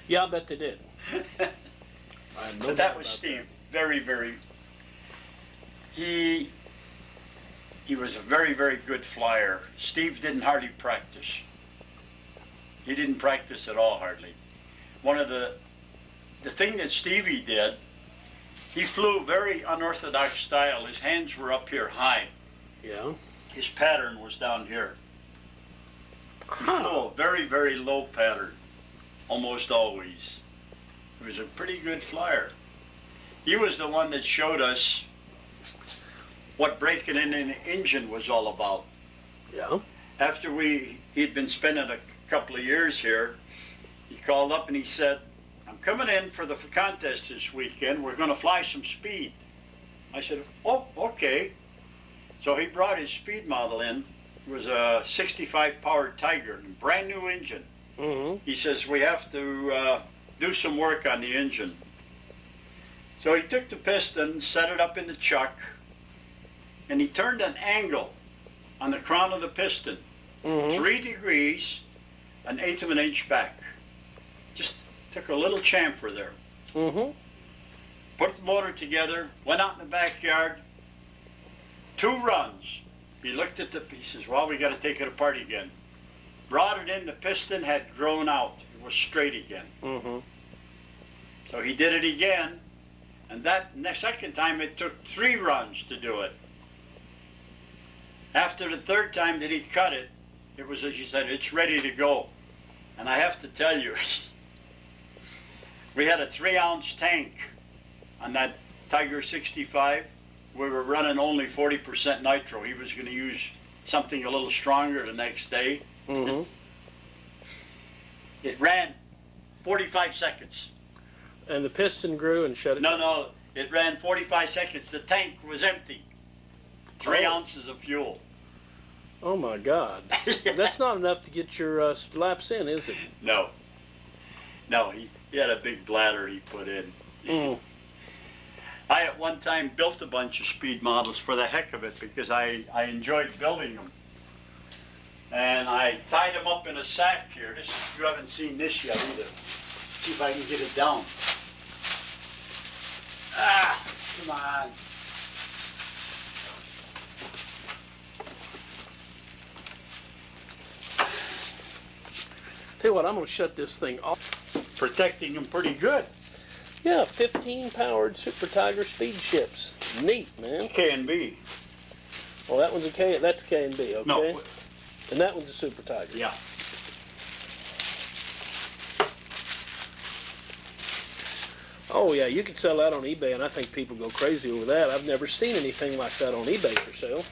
Yeah, I bet they did. But that was Steve. Very, very. He was a very, very good flyer. Steve didn't hardly practice. He didn't practice at all, hardly. One of the thing that Stevie did, he flew very unorthodox style. His hands were up here high. Yeah. His pattern was down here. He flew a very, very low pattern, almost always. He was a pretty good flyer. He was the one that showed us what breaking in an engine was all about. Yeah. After he'd been spending a couple of years here, he called up and he said, I'm coming in for the contest this weekend. We're going to fly some speed. I said, oh, okay. So he brought his speed model in. It was a 65 powered Tiger, brand new engine. Mm-hmm. He says, we have to do some work on the engine. So he took the piston, set it up in the chuck, and he turned an angle on the crown of the piston, 3 degrees, 1/8 of an inch back. Just took a little chamfer there. Mm-hmm. Put the motor together, went out in the backyard, 2 runs. He looked at the pieces. Well, we got to take it apart again. Brought it in, the piston had grown out. It was straight again. Mm-hmm. So he did it again, and the second time it took 3 runs to do it. After the 3rd time that he cut it, it was, as you said, it's ready to go. And I have to tell you, we had a 3-ounce tank on that Tiger 65. We were running only 40% nitro. He was going to use something a little stronger the next day. Mm-hmm. It ran 45 seconds. And the piston grew and shut it down. No, it ran 45 seconds. The tank was empty. 3 ounces of fuel. Oh my God. That's not enough to get your laps in, is it? No, he had a big bladder he put in. Mm. I at one time built a bunch of speed models for the heck of it because I enjoyed building them. And I tied them up in a sack here. You haven't seen this yet either. See if I can get it down. Ah, come on. Tell you what, I'm going to shut this thing off. Protecting them pretty good. Yeah, 15-powered Super Tiger speed ships. Neat, man. K&B. Well, that one's a K. That's a K&B, okay? No. And that one's a Super Tiger. Yeah. Oh, yeah, you could sell that on eBay, and I think people go crazy over that. I've never seen anything like that on eBay for sale.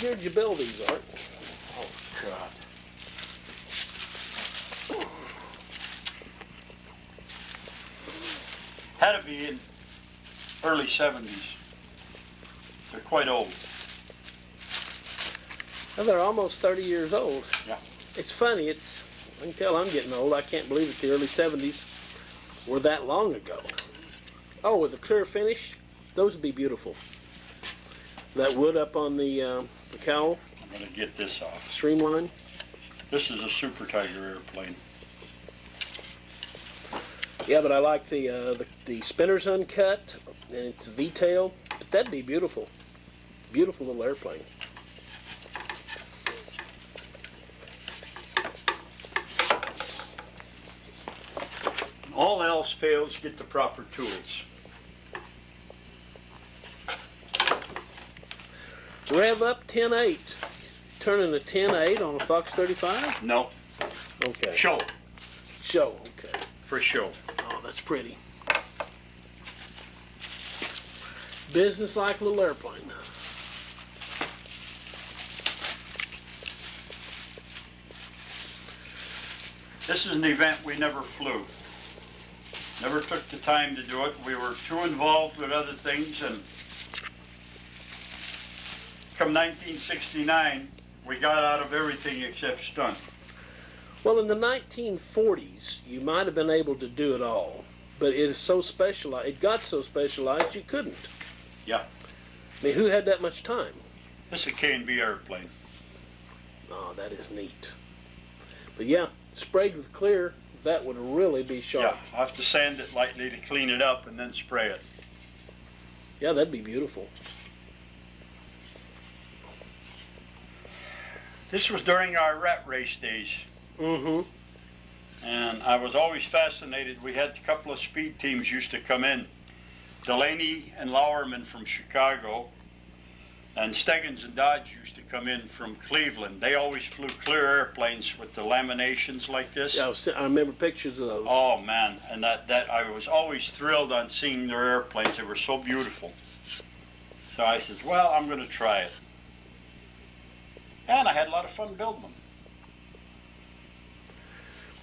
year did you build these, Art? Oh, God. Had to be in early 70s. They're quite old. Well, they're almost 30 years old. Yeah. It's funny, I can tell I'm getting old. I can't believe that the early 70s were that long ago. Oh, with a clear finish, those would be beautiful. That wood up on the cowl, I'm going to get this off. streamline. This is a Super Tiger airplane. Yeah, but I like the spinners uncut, and it's V-tail. But that'd be beautiful. Beautiful little airplane. All else fails, get the proper tools. Rev up 10.8. Turning a 10.8 on a Fox 35? No, Okay. show, Show, okay. for show. Oh, that's pretty. Business-like little airplane. This is an event we never flew. Never took the time to do it. We were too involved with other things, and come 1969, we got out of everything except stunt. Well, in the 1940s, you might have been able to do it all, but it is so specialized. It got so specialized you couldn't. Yeah. I mean, who had that much time? This is a K&B airplane. Oh, that is neat. But yeah, sprayed with clear, that would really be sharp. Yeah, I have to sand it lightly to clean it up and then spray it. Yeah, that'd be beautiful. This was during our rat race days, Mm-hmm. and I was always fascinated. We had a couple of speed teams used to come in. Delaney and Lauerman from Chicago, and Steggins and Dodge used to come in from Cleveland. They always flew clear airplanes with the laminations like this. Yeah, I remember pictures of those. Oh man, and that I was always thrilled on seeing their airplanes. They were so beautiful. So I says, well, I'm going to try it. And I had a lot of fun building them.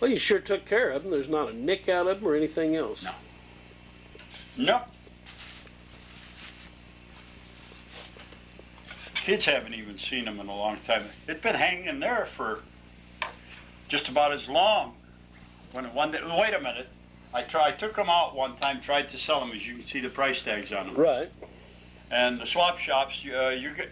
Well, you sure took care of them. There's not a nick out of them or anything else. No. Nope. Kids haven't even seen them in a long time. It'd been hanging there for just about as long. When one day, wait a minute, I took them out one time, tried to sell them, as you can see the price tags on them. Right. And the swap shops, you get,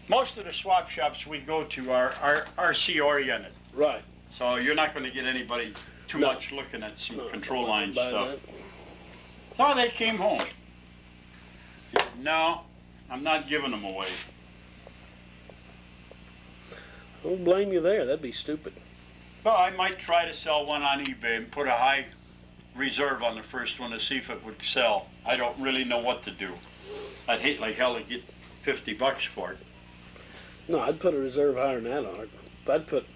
most of the swap shops we go to are RC oriented. Right. So you're not going to get anybody too No. much looking at some No, control line buy stuff. that. So they came home. No, I'm not giving them away. I don't blame you there. That'd be stupid. Well, I might try to sell one on eBay and put a high reserve on the first one to see if it would sell. I don't really know what to do. I'd hate like hell to get $50 for it. No, I'd put a reserve higher than that on it. I'd put,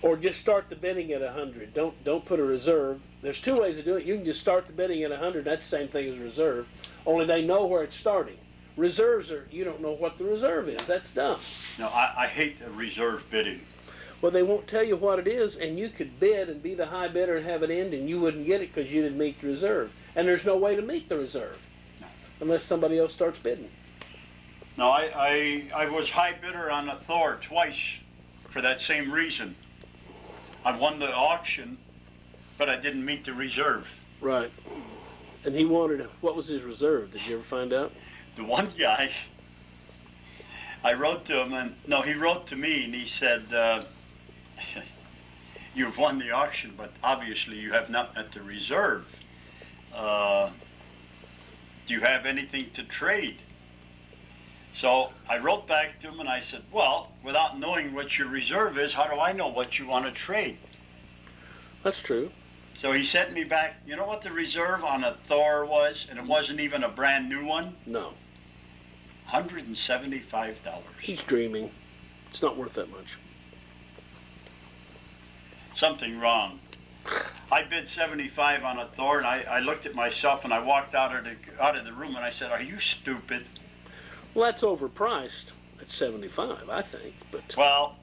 or just start the bidding at 100. Don't put a reserve. There's two ways to do it. You can just start the bidding at 100. That's the same thing as a reserve. Only they know where it's starting. Reserves are, you don't know what the reserve is. That's dumb. No, I hate the reserve bidding. Well, they won't tell you what it is, and you could bid and be the high bidder and have it end, and you wouldn't get it because you didn't meet the reserve. And there's no way to meet the reserve unless somebody else starts bidding. No, I was high bidder on a Thor twice for that same reason. I won the auction, but I didn't meet the reserve. Right. And he wanted, what was his reserve? Did you ever find out? The one guy, I wrote to him, and no, he wrote to me, and he said, you've won the auction, but obviously you have not met the reserve. Do you have anything to trade? So I wrote back to him and I said, well, without knowing what your reserve is, how do I know what you want to trade? That's true. So he sent me back, you know what the reserve on a Thor was? And it wasn't even a brand new one? No. $175. He's dreaming. It's not worth that much. Something wrong. I bid 75 on a Thor, and I looked at myself and I walked out of the room and I said, are you stupid? Well, that's overpriced at 75, I think. But Well,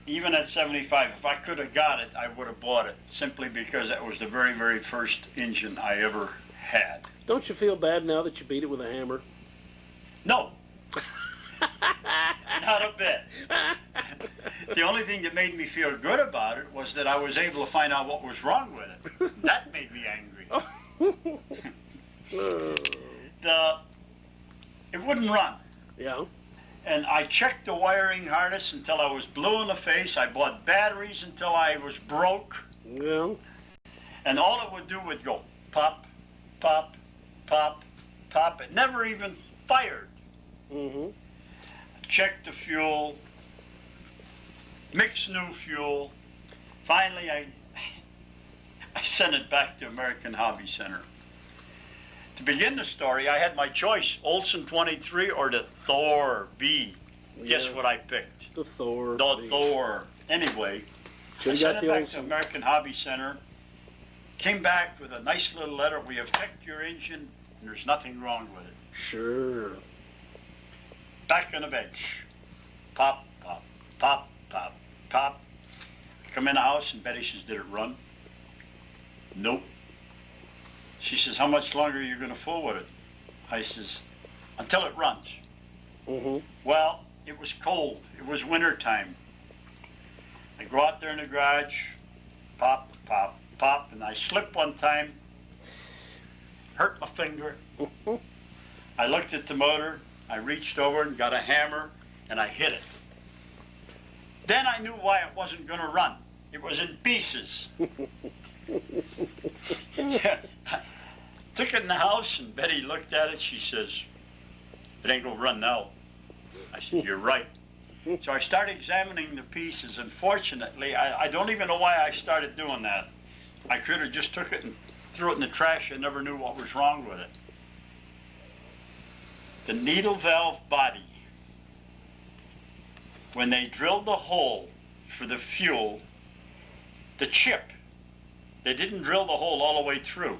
even at 75, if I could have got it, I would have bought it, simply because that was the very, very first engine I ever had. don't you feel bad now that you beat it with a hammer? No. Not a bit. The only thing that made me feel good about it was that I was able to find out what was wrong with it. That made me angry. It wouldn't run. Yeah. And I checked the wiring harness until I was blue in the face. I bought batteries until I was broke. Yeah. And all it would do would go pop, pop, pop, pop. It never even fired. Mm-hmm. Checked the fuel, mixed new fuel. Finally, I sent it back to American Hobby Center. To begin the story, I had my choice, Olson 23 or the Thor B. Guess Yeah. what I picked? The Thor. The Thor. Anyway, I Should've sent got it the back Olson. to American Hobby Center. Came back with a nice little letter. We have checked your engine, and there's nothing wrong with it. Sure. Back on the bench. Pop, pop, pop, pop, pop. Come in the house, and Betty says, did it run? Nope. She says, how much longer are you going to fool with it? I says, until it runs. Mm-hmm. Well, it was cold. It was winter time. I go out there in the garage, pop, pop, pop, and I slipped one time, hurt my finger. I looked at the motor, I reached over and got a hammer, and I hit it. Then I knew why it wasn't going to run. It was in pieces. Took it in the house, and Betty looked at it. She says, it ain't going to run now. I said, you're right. So I started examining the pieces. Unfortunately, I don't even know why I started doing that. I could have just took it and threw it in the trash and never knew what was wrong with it. The needle valve body, when they drilled the hole for the fuel, the chip, they didn't drill the hole all the way through.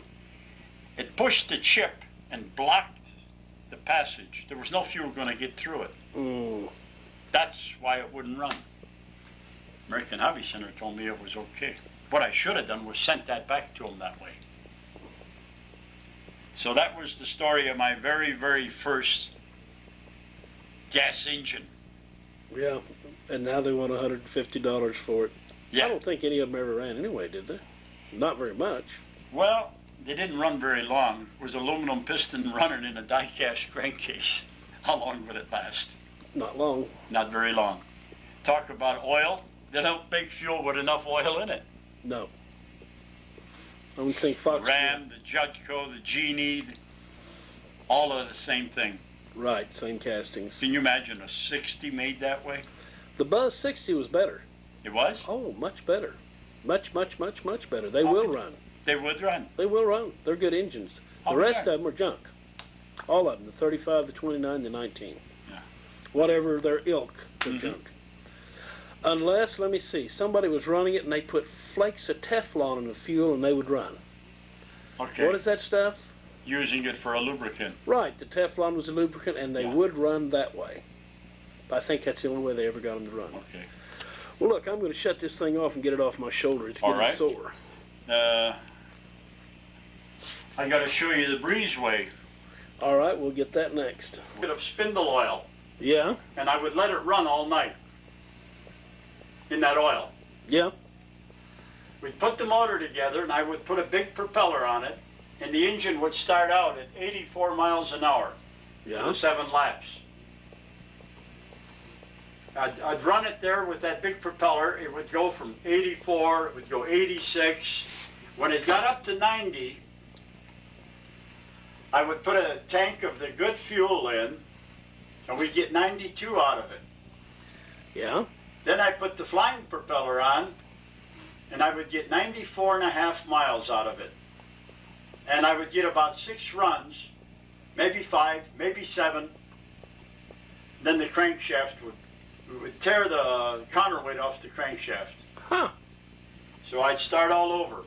It pushed the chip and blocked the passage. There was no fuel going to get through it. Mm. That's why it wouldn't run. American Hobby Center told me it was okay. What I should have done was sent that back to them that way. So that was the story of my very, very first gas engine. Yeah. And now they want $150 for it. Yeah. I don't think any of them ever ran anyway, did they? Not very much. Well, they didn't run very long. It was aluminum piston running in a die-cast crankcase. How long would it last? Not long. Not very long. Talk about oil. They don't make fuel with enough oil in it. No. I don't think Fox. Ram, the Judco, the Genie, all of the same thing. Right, same castings. Can you imagine a 60 made that way? The Buzz 60 was better. It was? Oh, much better. Much, much, much, much better. They How will could- run. They would run. They will run. They're good engines. How The big rest are of them are junk. All of them. The 35, the 29, the 19. Yeah. Whatever their ilk, they're Mhm. junk. Unless, let me see, somebody was running it and they put flakes of Teflon in the fuel and they would run. Okay. What is that stuff? Using it for a lubricant. Right, the Teflon was a lubricant and they Yeah. would run that way. I think that's the only way they ever got them to run. Okay. Well, look, I'm going to shut this thing off and get it off my shoulder. It's All getting right. sore. I got to show you the breezeway. All right, we'll get that next. Bit of spindle oil, Yeah, and I would let it run all night in that oil. yeah, We'd put the motor together, and I would put a big propeller on it, and the engine would start out at 84 miles an hour for yeah. the 7 laps. I'd run it there with that big propeller. It would go from 84, it would go 86. When it got up to 90, I would put a tank of the good fuel in, and we'd get 92 out of it. Yeah, Then I put the flying propeller on, and I would get 94 and a half miles out of it. And I would get about 6 runs, maybe 5, maybe 7. Then the crankshaft would tear the counterweight off the crankshaft. huh. So I'd start all over.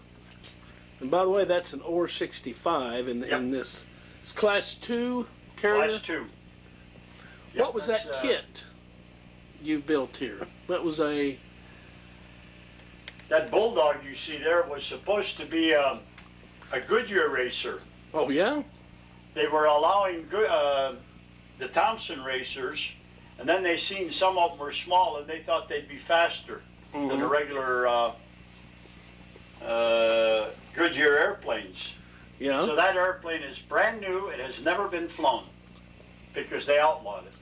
And by the way, that's an OR 65 in Yep. this. It's class 2 carrier. Class 2. Yeah, What was that that's, kit you built here? That was a... That Bulldog you see there was supposed to be a Goodyear racer. Oh, yeah? They were allowing the Thompson racers, and then they seen some of them were small and they thought they'd be faster than the regular Goodyear airplanes. Yeah. So that airplane is brand new. It has never been flown because they outlawed it.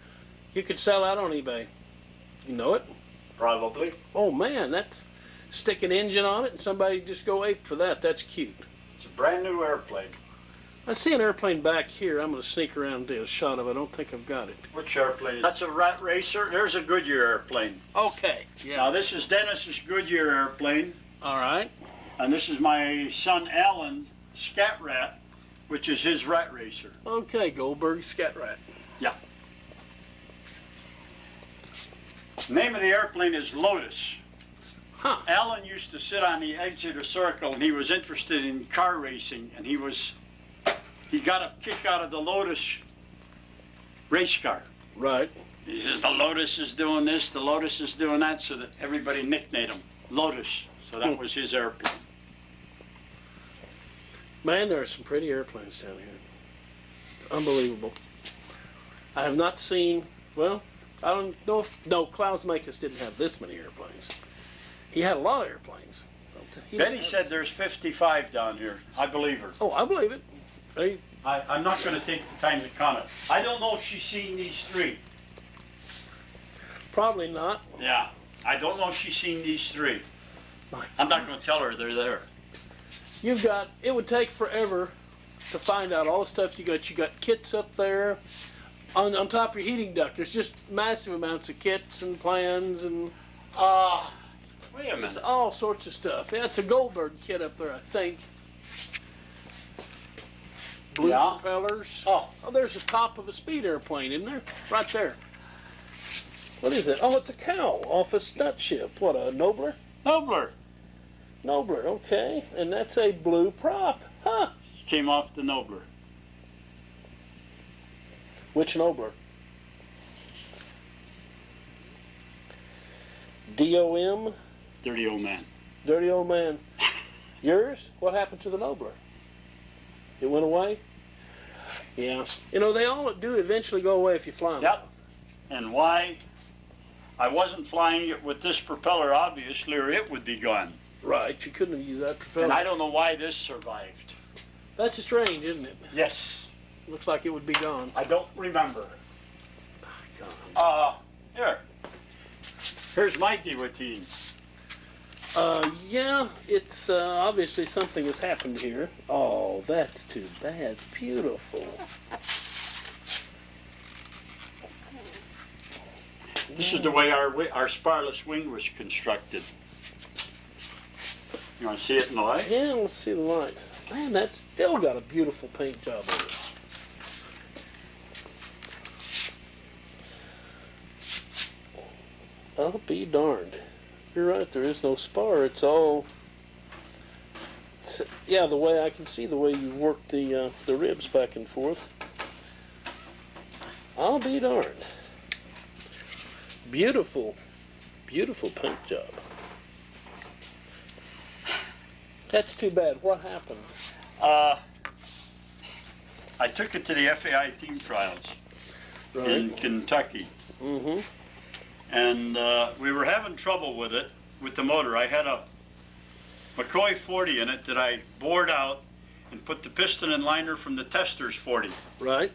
You could sell that on eBay. You know it? Probably. Oh, man, that's... Stick an engine on it and somebody just go ape for that. That's cute. It's a brand new airplane. I see an airplane back here. I'm going to sneak around and do a shot of it. I don't think I've got it. Which airplane? That's a rat racer. There's a Goodyear airplane. Okay. Yeah. Now this is Dennis's Goodyear airplane, All right. and this is my son Alan Scat Rat, which is his rat racer. Okay, Goldberg Scat Rat. The name of the airplane is Lotus. Huh. Alan used to sit on the edge of the circle, and he was interested in car racing, and he got a kick out of the Lotus race car. Right. He says, the Lotus is doing this, the Lotus is doing that, so that everybody nicknamed him Lotus. So that was his airplane. Man, there are some pretty airplanes down here. It's unbelievable. I have not seen, well, I don't know if, no, Klaus Makis didn't have this many airplanes. He had a lot of airplanes. Betty said there's 55 down here. I believe her. Oh, I believe it. Hey, I'm not going to take the time to count it. I don't know if she's seen these three. probably not. Yeah, I don't know if she's seen these three. My I'm not going to tell her they're there. You've got, it would take forever to find out all the stuff you got. You got kits up there. On top of your heating duct, there's just massive amounts of kits and plans and Wait a minute. all sorts of stuff. Yeah, it's a Goldberg kit up there, I think. Blue Yeah. propellers. Oh, There's the top of a speed airplane, isn't there? Right there. What is it? Oh, it's a cow off a stunt ship. What, a Nobler? Nobler. Nobler, okay. And that's a blue prop. Huh. Came off the Nobler. Which Nobler? DOM? Dirty old man. Dirty old man. Yours? What happened to the Nobler? It went away? Yeah. You know, they all do eventually go away if you fly them. Yep. And why? I wasn't flying it with this propeller, obviously, or it would be gone. Right, you couldn't have used that propeller. And I don't know why this survived. That's strange, isn't it? Yes. Looks like it would be gone. I don't remember. God. Here. Here's my guillotine. Yeah, it's obviously something has happened here. Oh, that's too bad. It's beautiful. This is the way our sparless wing was constructed. You want to see it in the light? Yeah, let's see the light. Man, that's still got a beautiful paint job on it. I'll be darned. You're right, there is no spar. It's all... yeah, the way I can see the way you work the ribs back and forth. I'll be darned. Beautiful, beautiful paint job. That's too bad. What happened? I took it to the FAI team trials in Kentucky. Mm-hmm. And we were having trouble with it, with the motor. I had a McCoy 40 in it that I bored out and put the piston and liner from the Tester's 40. Right.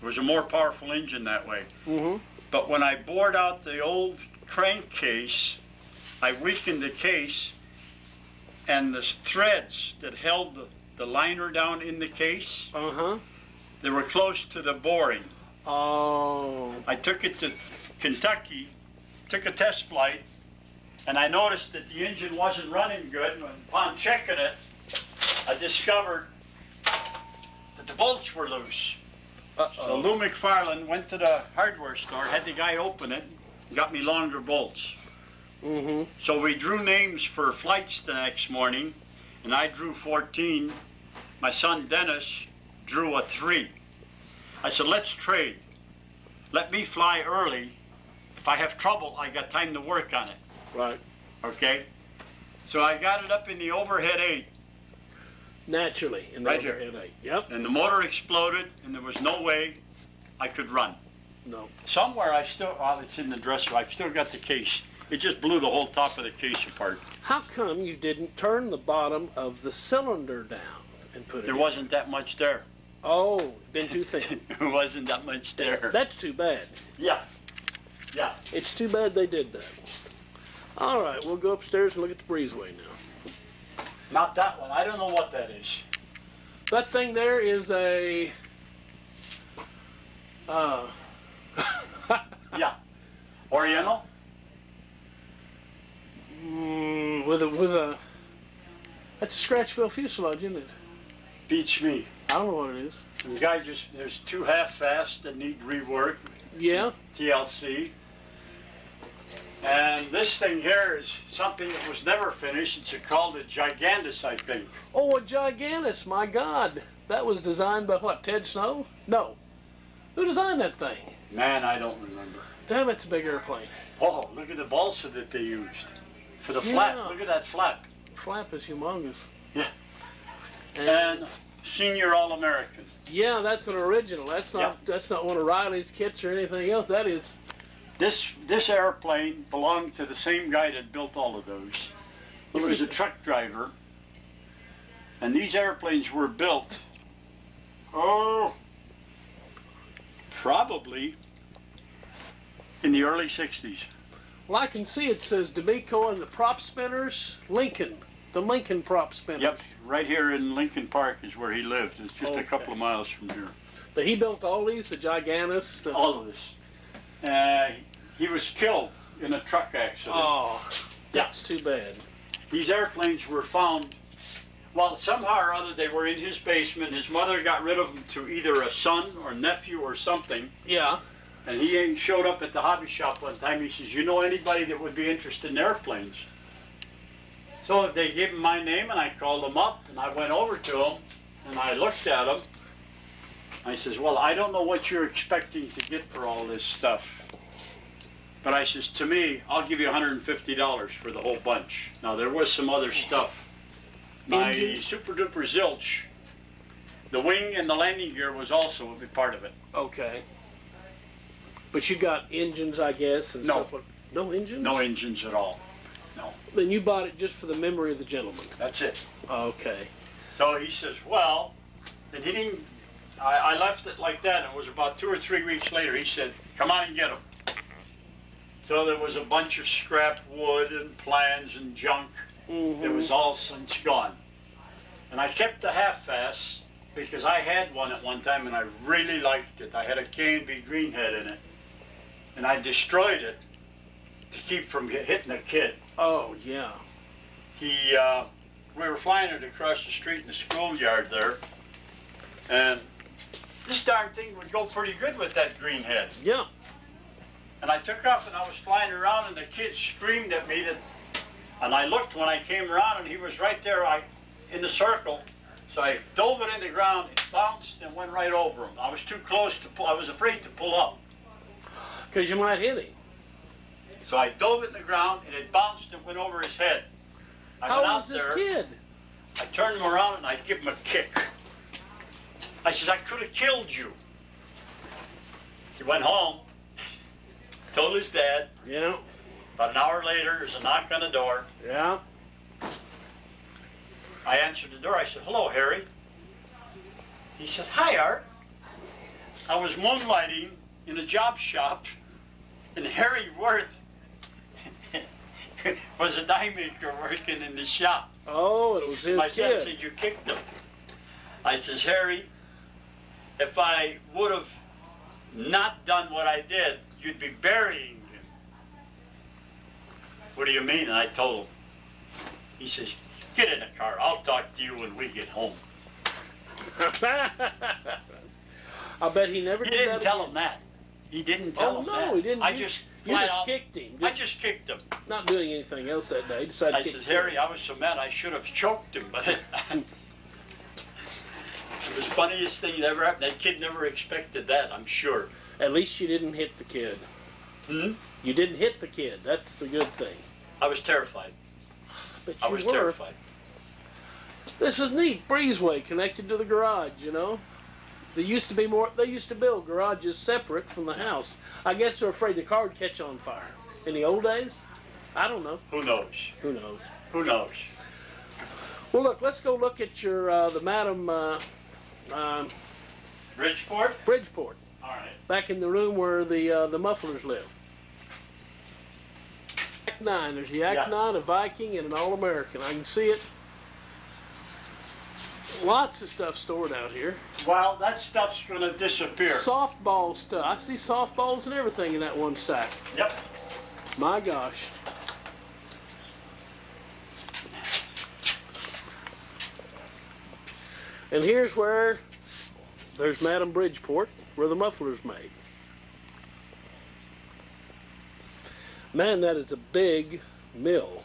It was a more powerful engine that way. Mm-hmm. But when I bored out the old crankcase, I weakened the case, and the threads that held the liner down in the case, Uh-huh. they were close to the boring. Oh. I took it to Kentucky, took a test flight, and I noticed that the engine wasn't running good. And upon checking it, I discovered that the bolts were loose. So Lou McFarland went to the hardware store, had the guy open it, and got me longer bolts. Mm-hmm. So we drew names for flights the next morning, and I drew 14. My son Dennis drew a 3. I said, let's trade. let me fly early. If I have trouble, I got time to work on it. Right. Okay? So I got it up in the overhead 8. Naturally, in the Right here. overhead 8. Yep. And the motor exploded, and there was no way I could run. No. Somewhere I still, oh, it's in the dresser. I've still got the case. It just blew the whole top of the case apart. How come you didn't turn the bottom of the cylinder down and put it There in? wasn't that much there. Oh, been too thin. There wasn't that much there. That's too bad. Yeah. Yeah. It's too bad they did that. All right, we'll go upstairs and look at the breezeway now. Not that one. I don't know what that is. That thing there is a... Yeah. Oriental? with a... That's a scratch wheel fuselage, isn't it? Beats me. I don't know what it is. The guy just, there's 2 half-fast that need rework. Yeah. TLC. And this thing here is something that was never finished. It's called a Gigantus, I think. Oh, a Gigantus, my God. That was designed by what, Ted Snow? No. Who designed that thing? Man, I don't remember. Damn, it's a big airplane. Oh, look at the balsa that they used. For the flap, Yeah. look at that flap. Flap is humongous. Yeah. And, And Senior All-American. yeah, that's an original. That's not one of Riley's kits or anything else. That is... This airplane belonged to the same guy that built all of those. He was a truck driver. And these airplanes were built, probably in the early 60s. Well, I can see it says D'Amico and the prop spinners, Lincoln. The Lincoln prop spinners. Yep, right here in Lincoln Park is where he lived. It's just Okay. a couple of miles from here. But he built all these, the Gigantus. The... All of this. He was killed in a truck accident. Oh, that's too bad. These airplanes were found, well, somehow or other they were in his basement. His mother got rid of them to either a son or nephew or something. Yeah. And he showed up at the hobby shop one time. He says, you know anybody that would be interested in airplanes? So they gave him my name, and I called him up, and I went over to him, and I looked at him. I says, well, I don't know what you're expecting to get for all this stuff. But I says, to me, I'll give you $150 for the whole bunch. Now, there was some other stuff. My Engine? Super Duper Zilch, the wing and the landing gear was also a big part of it. Okay. But you got engines, I guess, and No. stuff like... No engines? No engines at all. No. Then you bought it just for the memory of the gentleman. That's it. Okay. So he says, well, and he didn't, I left it like that. It was about 2 or 3 weeks later. He said, come on and get them. So there was a bunch of scrap wood and plans and junk. Mm-hmm. It was all since gone. And I kept the half-fast because I had one at one time and I really liked it. I had a K&B Greenhead in it. And I destroyed it to keep from hitting a kid. Oh, yeah. We were flying it across the street in the schoolyard there. And this darn thing would go pretty good with that Greenhead. Yeah. And I took off and I was flying around and the kid screamed at me and I looked when I came around and he was right there in the circle. So I dove it in the ground, it bounced and went right over him. I was too close to pull, I was afraid to pull up. Because you might hit him. So I dove it in the ground and it bounced and went over his head. I How went old out was this there, kid? I turned him around and I give him a kick. I says, I could have killed you. He went home, told his dad. Yeah. About an hour later, there's a knock on the door. Yeah. I answered the door. I said, hello, Harry. He said, hi, Art. I was moonlighting in a job shop, and Harry Worth was a die maker working in the shop. Oh, it was his My son kid. said, you kicked him. I says, Harry, if I would have not done what I did, you'd be burying him. What do you mean? And I told him. He says, get in the car. I'll talk to you when we get home. I bet he never He did didn't that tell again. him that. He didn't tell Oh, him no, that. he didn't. I You- just You flat just out, kicked him. I just kicked him. Not doing anything else that day. He decided I to said, kick Harry, I was so mad I should have choked him, but it was the funniest thing that ever happened. That kid never expected that, I'm sure. At least you didn't hit the kid. Hmm? You didn't hit the kid. That's the good thing. I was terrified. But I you was were. terrified. This is neat. Breezeway connected to the garage, you know. They used to build garages separate from the house. I guess they're afraid the car would catch on fire. In the old days? I don't know. Who knows? Who knows? Who knows? Well, look, let's go look at your, the Madam Bridgeport? Bridgeport. All right. Back in the room where the mufflers live. Yak 9. There's a Yak 9, a Viking, and an All-American. I can see it. Lots of stuff stored out here. Well, that stuff's going to disappear. Softball stuff. I see softballs and everything in that one sack. Yep. My gosh. And here's where there's Madam Bridgeport, where the muffler's made. Man, that is a big mill.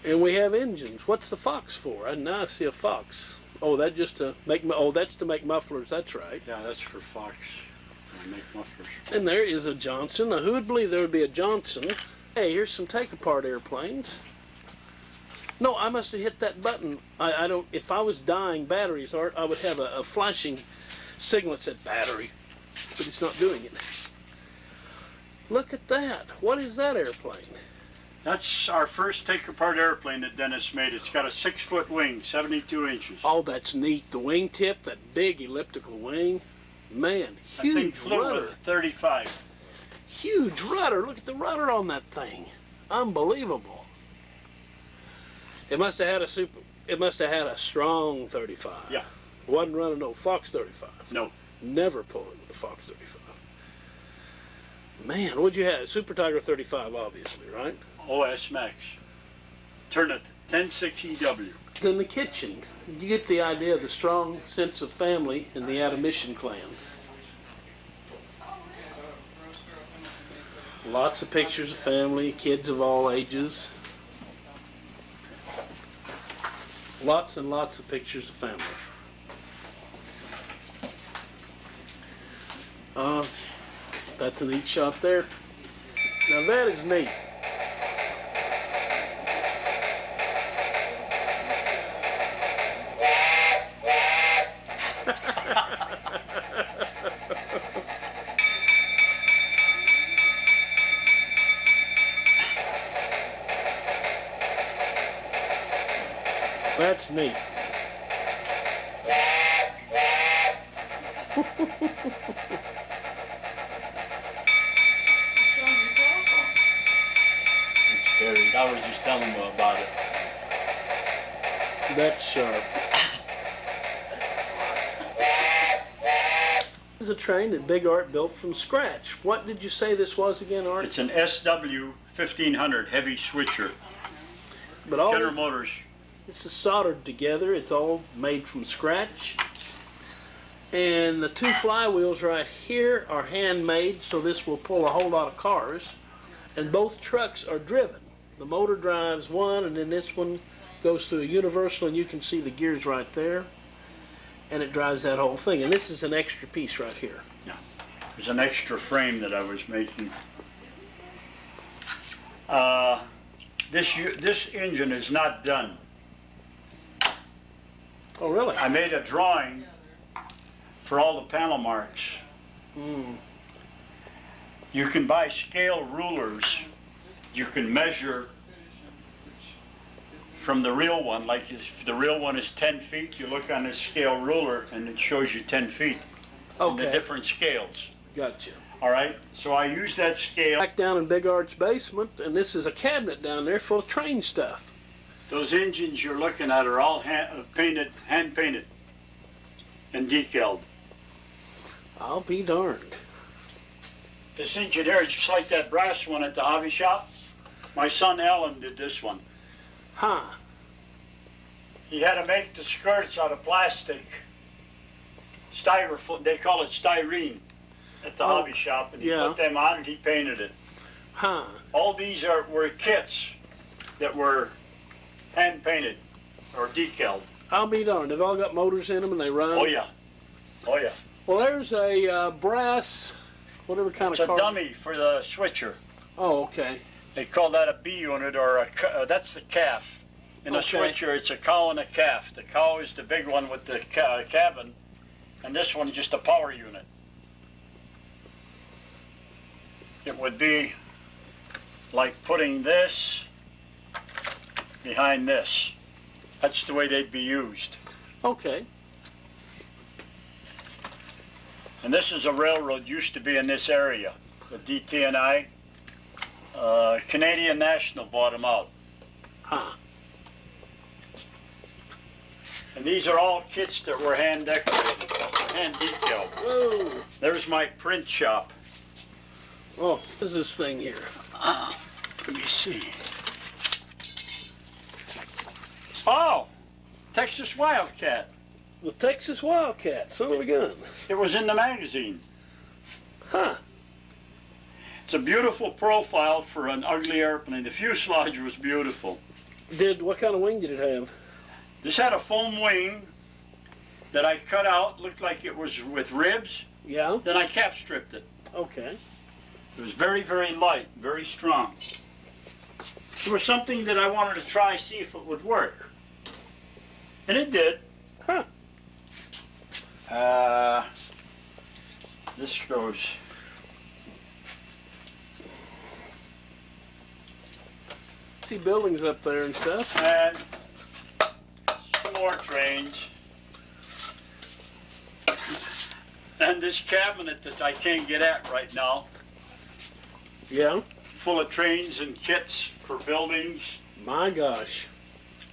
And we have engines. What's the fox for? Now I see a fox. Oh, that's to make mufflers. That's right. Yeah, that's for Fox. I make mufflers. And there is a Johnson. Now, who would believe there would be a Johnson? Hey, here's some take-apart airplanes. No, I must have hit that button. I don't. If I was dying batteries, Art, I would have a flashing signal that said battery, but it's not doing it. Look at that. What is that airplane? That's our first take-apart airplane that Dennis made. It's got a 6-foot wing, 72 inches. Oh, that's neat. The wingtip, that big elliptical wing. Man, That thing huge flew rudder. with a 35. Huge rudder. Look at the rudder on that thing. Unbelievable. It must have had a strong 35. Yeah. Wasn't running no Fox 35. No. Never pull it with a Fox 35. Man, what'd you have? Super Tiger 35, obviously, right? OS Max. Turn it 10.6 EW. In the kitchen, you get the idea of the strong sense of family in the Adamishan clan. Lots of pictures of family, kids of all ages. Lots and lots of pictures of family. That's a neat shot there. Now that is neat. That's neat. It's buried. I was just telling you about it. That's sharp. This is a train that Big Art built from scratch. What did you say this was again, Art? It's an SW 1500 heavy switcher. But all General this, Motors. this is soldered together. It's all made from scratch. And the two flywheels right here are handmade, so this will pull a whole lot of cars. And both trucks are driven. The motor drives one, and then this one goes through a universal, and you can see the gears right there. And it drives that whole thing. And this is an extra piece right here. Yeah. There's an extra frame that I was making. This engine is not done. Oh, really? I made a drawing for all the panel marks. You can buy scale rulers. You can measure from the real one. Like if the real one is 10 feet, you look on this scale ruler and it shows you 10 feet. In the Okay. different scales. Gotcha. All right? So I use that scale. Back down in Big Art's basement, and this is a cabinet down there full of train stuff. Those engines you're looking at are all hand painted and decaled. I'll be darned. This engine here is just like that brass one at the hobby shop. My son Alan did this one. Huh. He had to make the skirts out of plastic. styrofoam, they call it styrene at the hobby shop, and he yeah. put them on and he painted it. Huh. All these were kits that were hand painted or decaled. I'll be darned. They've all got motors in them and they run. Oh yeah, oh yeah. Well, there's a brass, whatever kind It's of a car. dummy for the switcher. Oh, okay. They call that a B unit, or that's the calf. In a Okay. switcher, it's a cow and a calf. The cow is the big one with the cabin, and this one's just a power unit. It would be like putting this behind this. That's the way they'd be used. Okay. And this is a railroad, used to be in this area, the DT&I. Canadian National bought them out. Huh. And these are all kits that were hand decorated, hand decaled. Whoa. There's my print shop. Oh, what is this thing here? Let me see. Oh, Texas Wildcat. The Texas Wildcat, son of a gun. It was in the magazine. Huh. It's a beautiful profile for an ugly airplane. The fuselage was beautiful. What kind of wing did it have? This had a foam wing that I cut out, looked like it was with ribs. Yeah. Then I cap stripped it. Okay. It was very, very light, very strong. It was something that I wanted to try, see if it would work. And it did. Huh. This goes. See buildings up there and stuff. And some more trains. And this cabinet that I can't get at right now, Yeah. full of trains and kits for buildings. My gosh.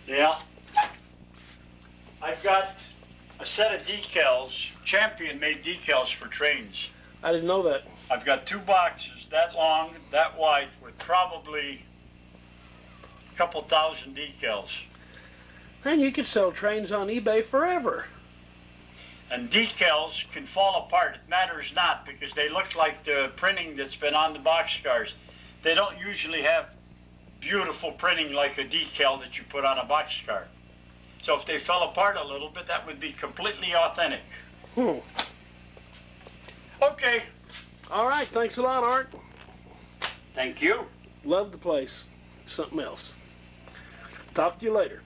Yeah. I've got a set of decals. Champion made decals for trains. I didn't know that. I've got 2 boxes that long, that wide, with probably a couple thousand decals. Man, you could sell trains on eBay forever. And decals can fall apart. It matters not, because they look like the printing that's been on the boxcars. They don't usually have beautiful printing like a decal that you put on a boxcar. So if they fell apart a little bit, that would be completely authentic. Hmm. Okay. All right. Thanks a lot, Art. Thank you. Love the place. Something else. Talk to you later.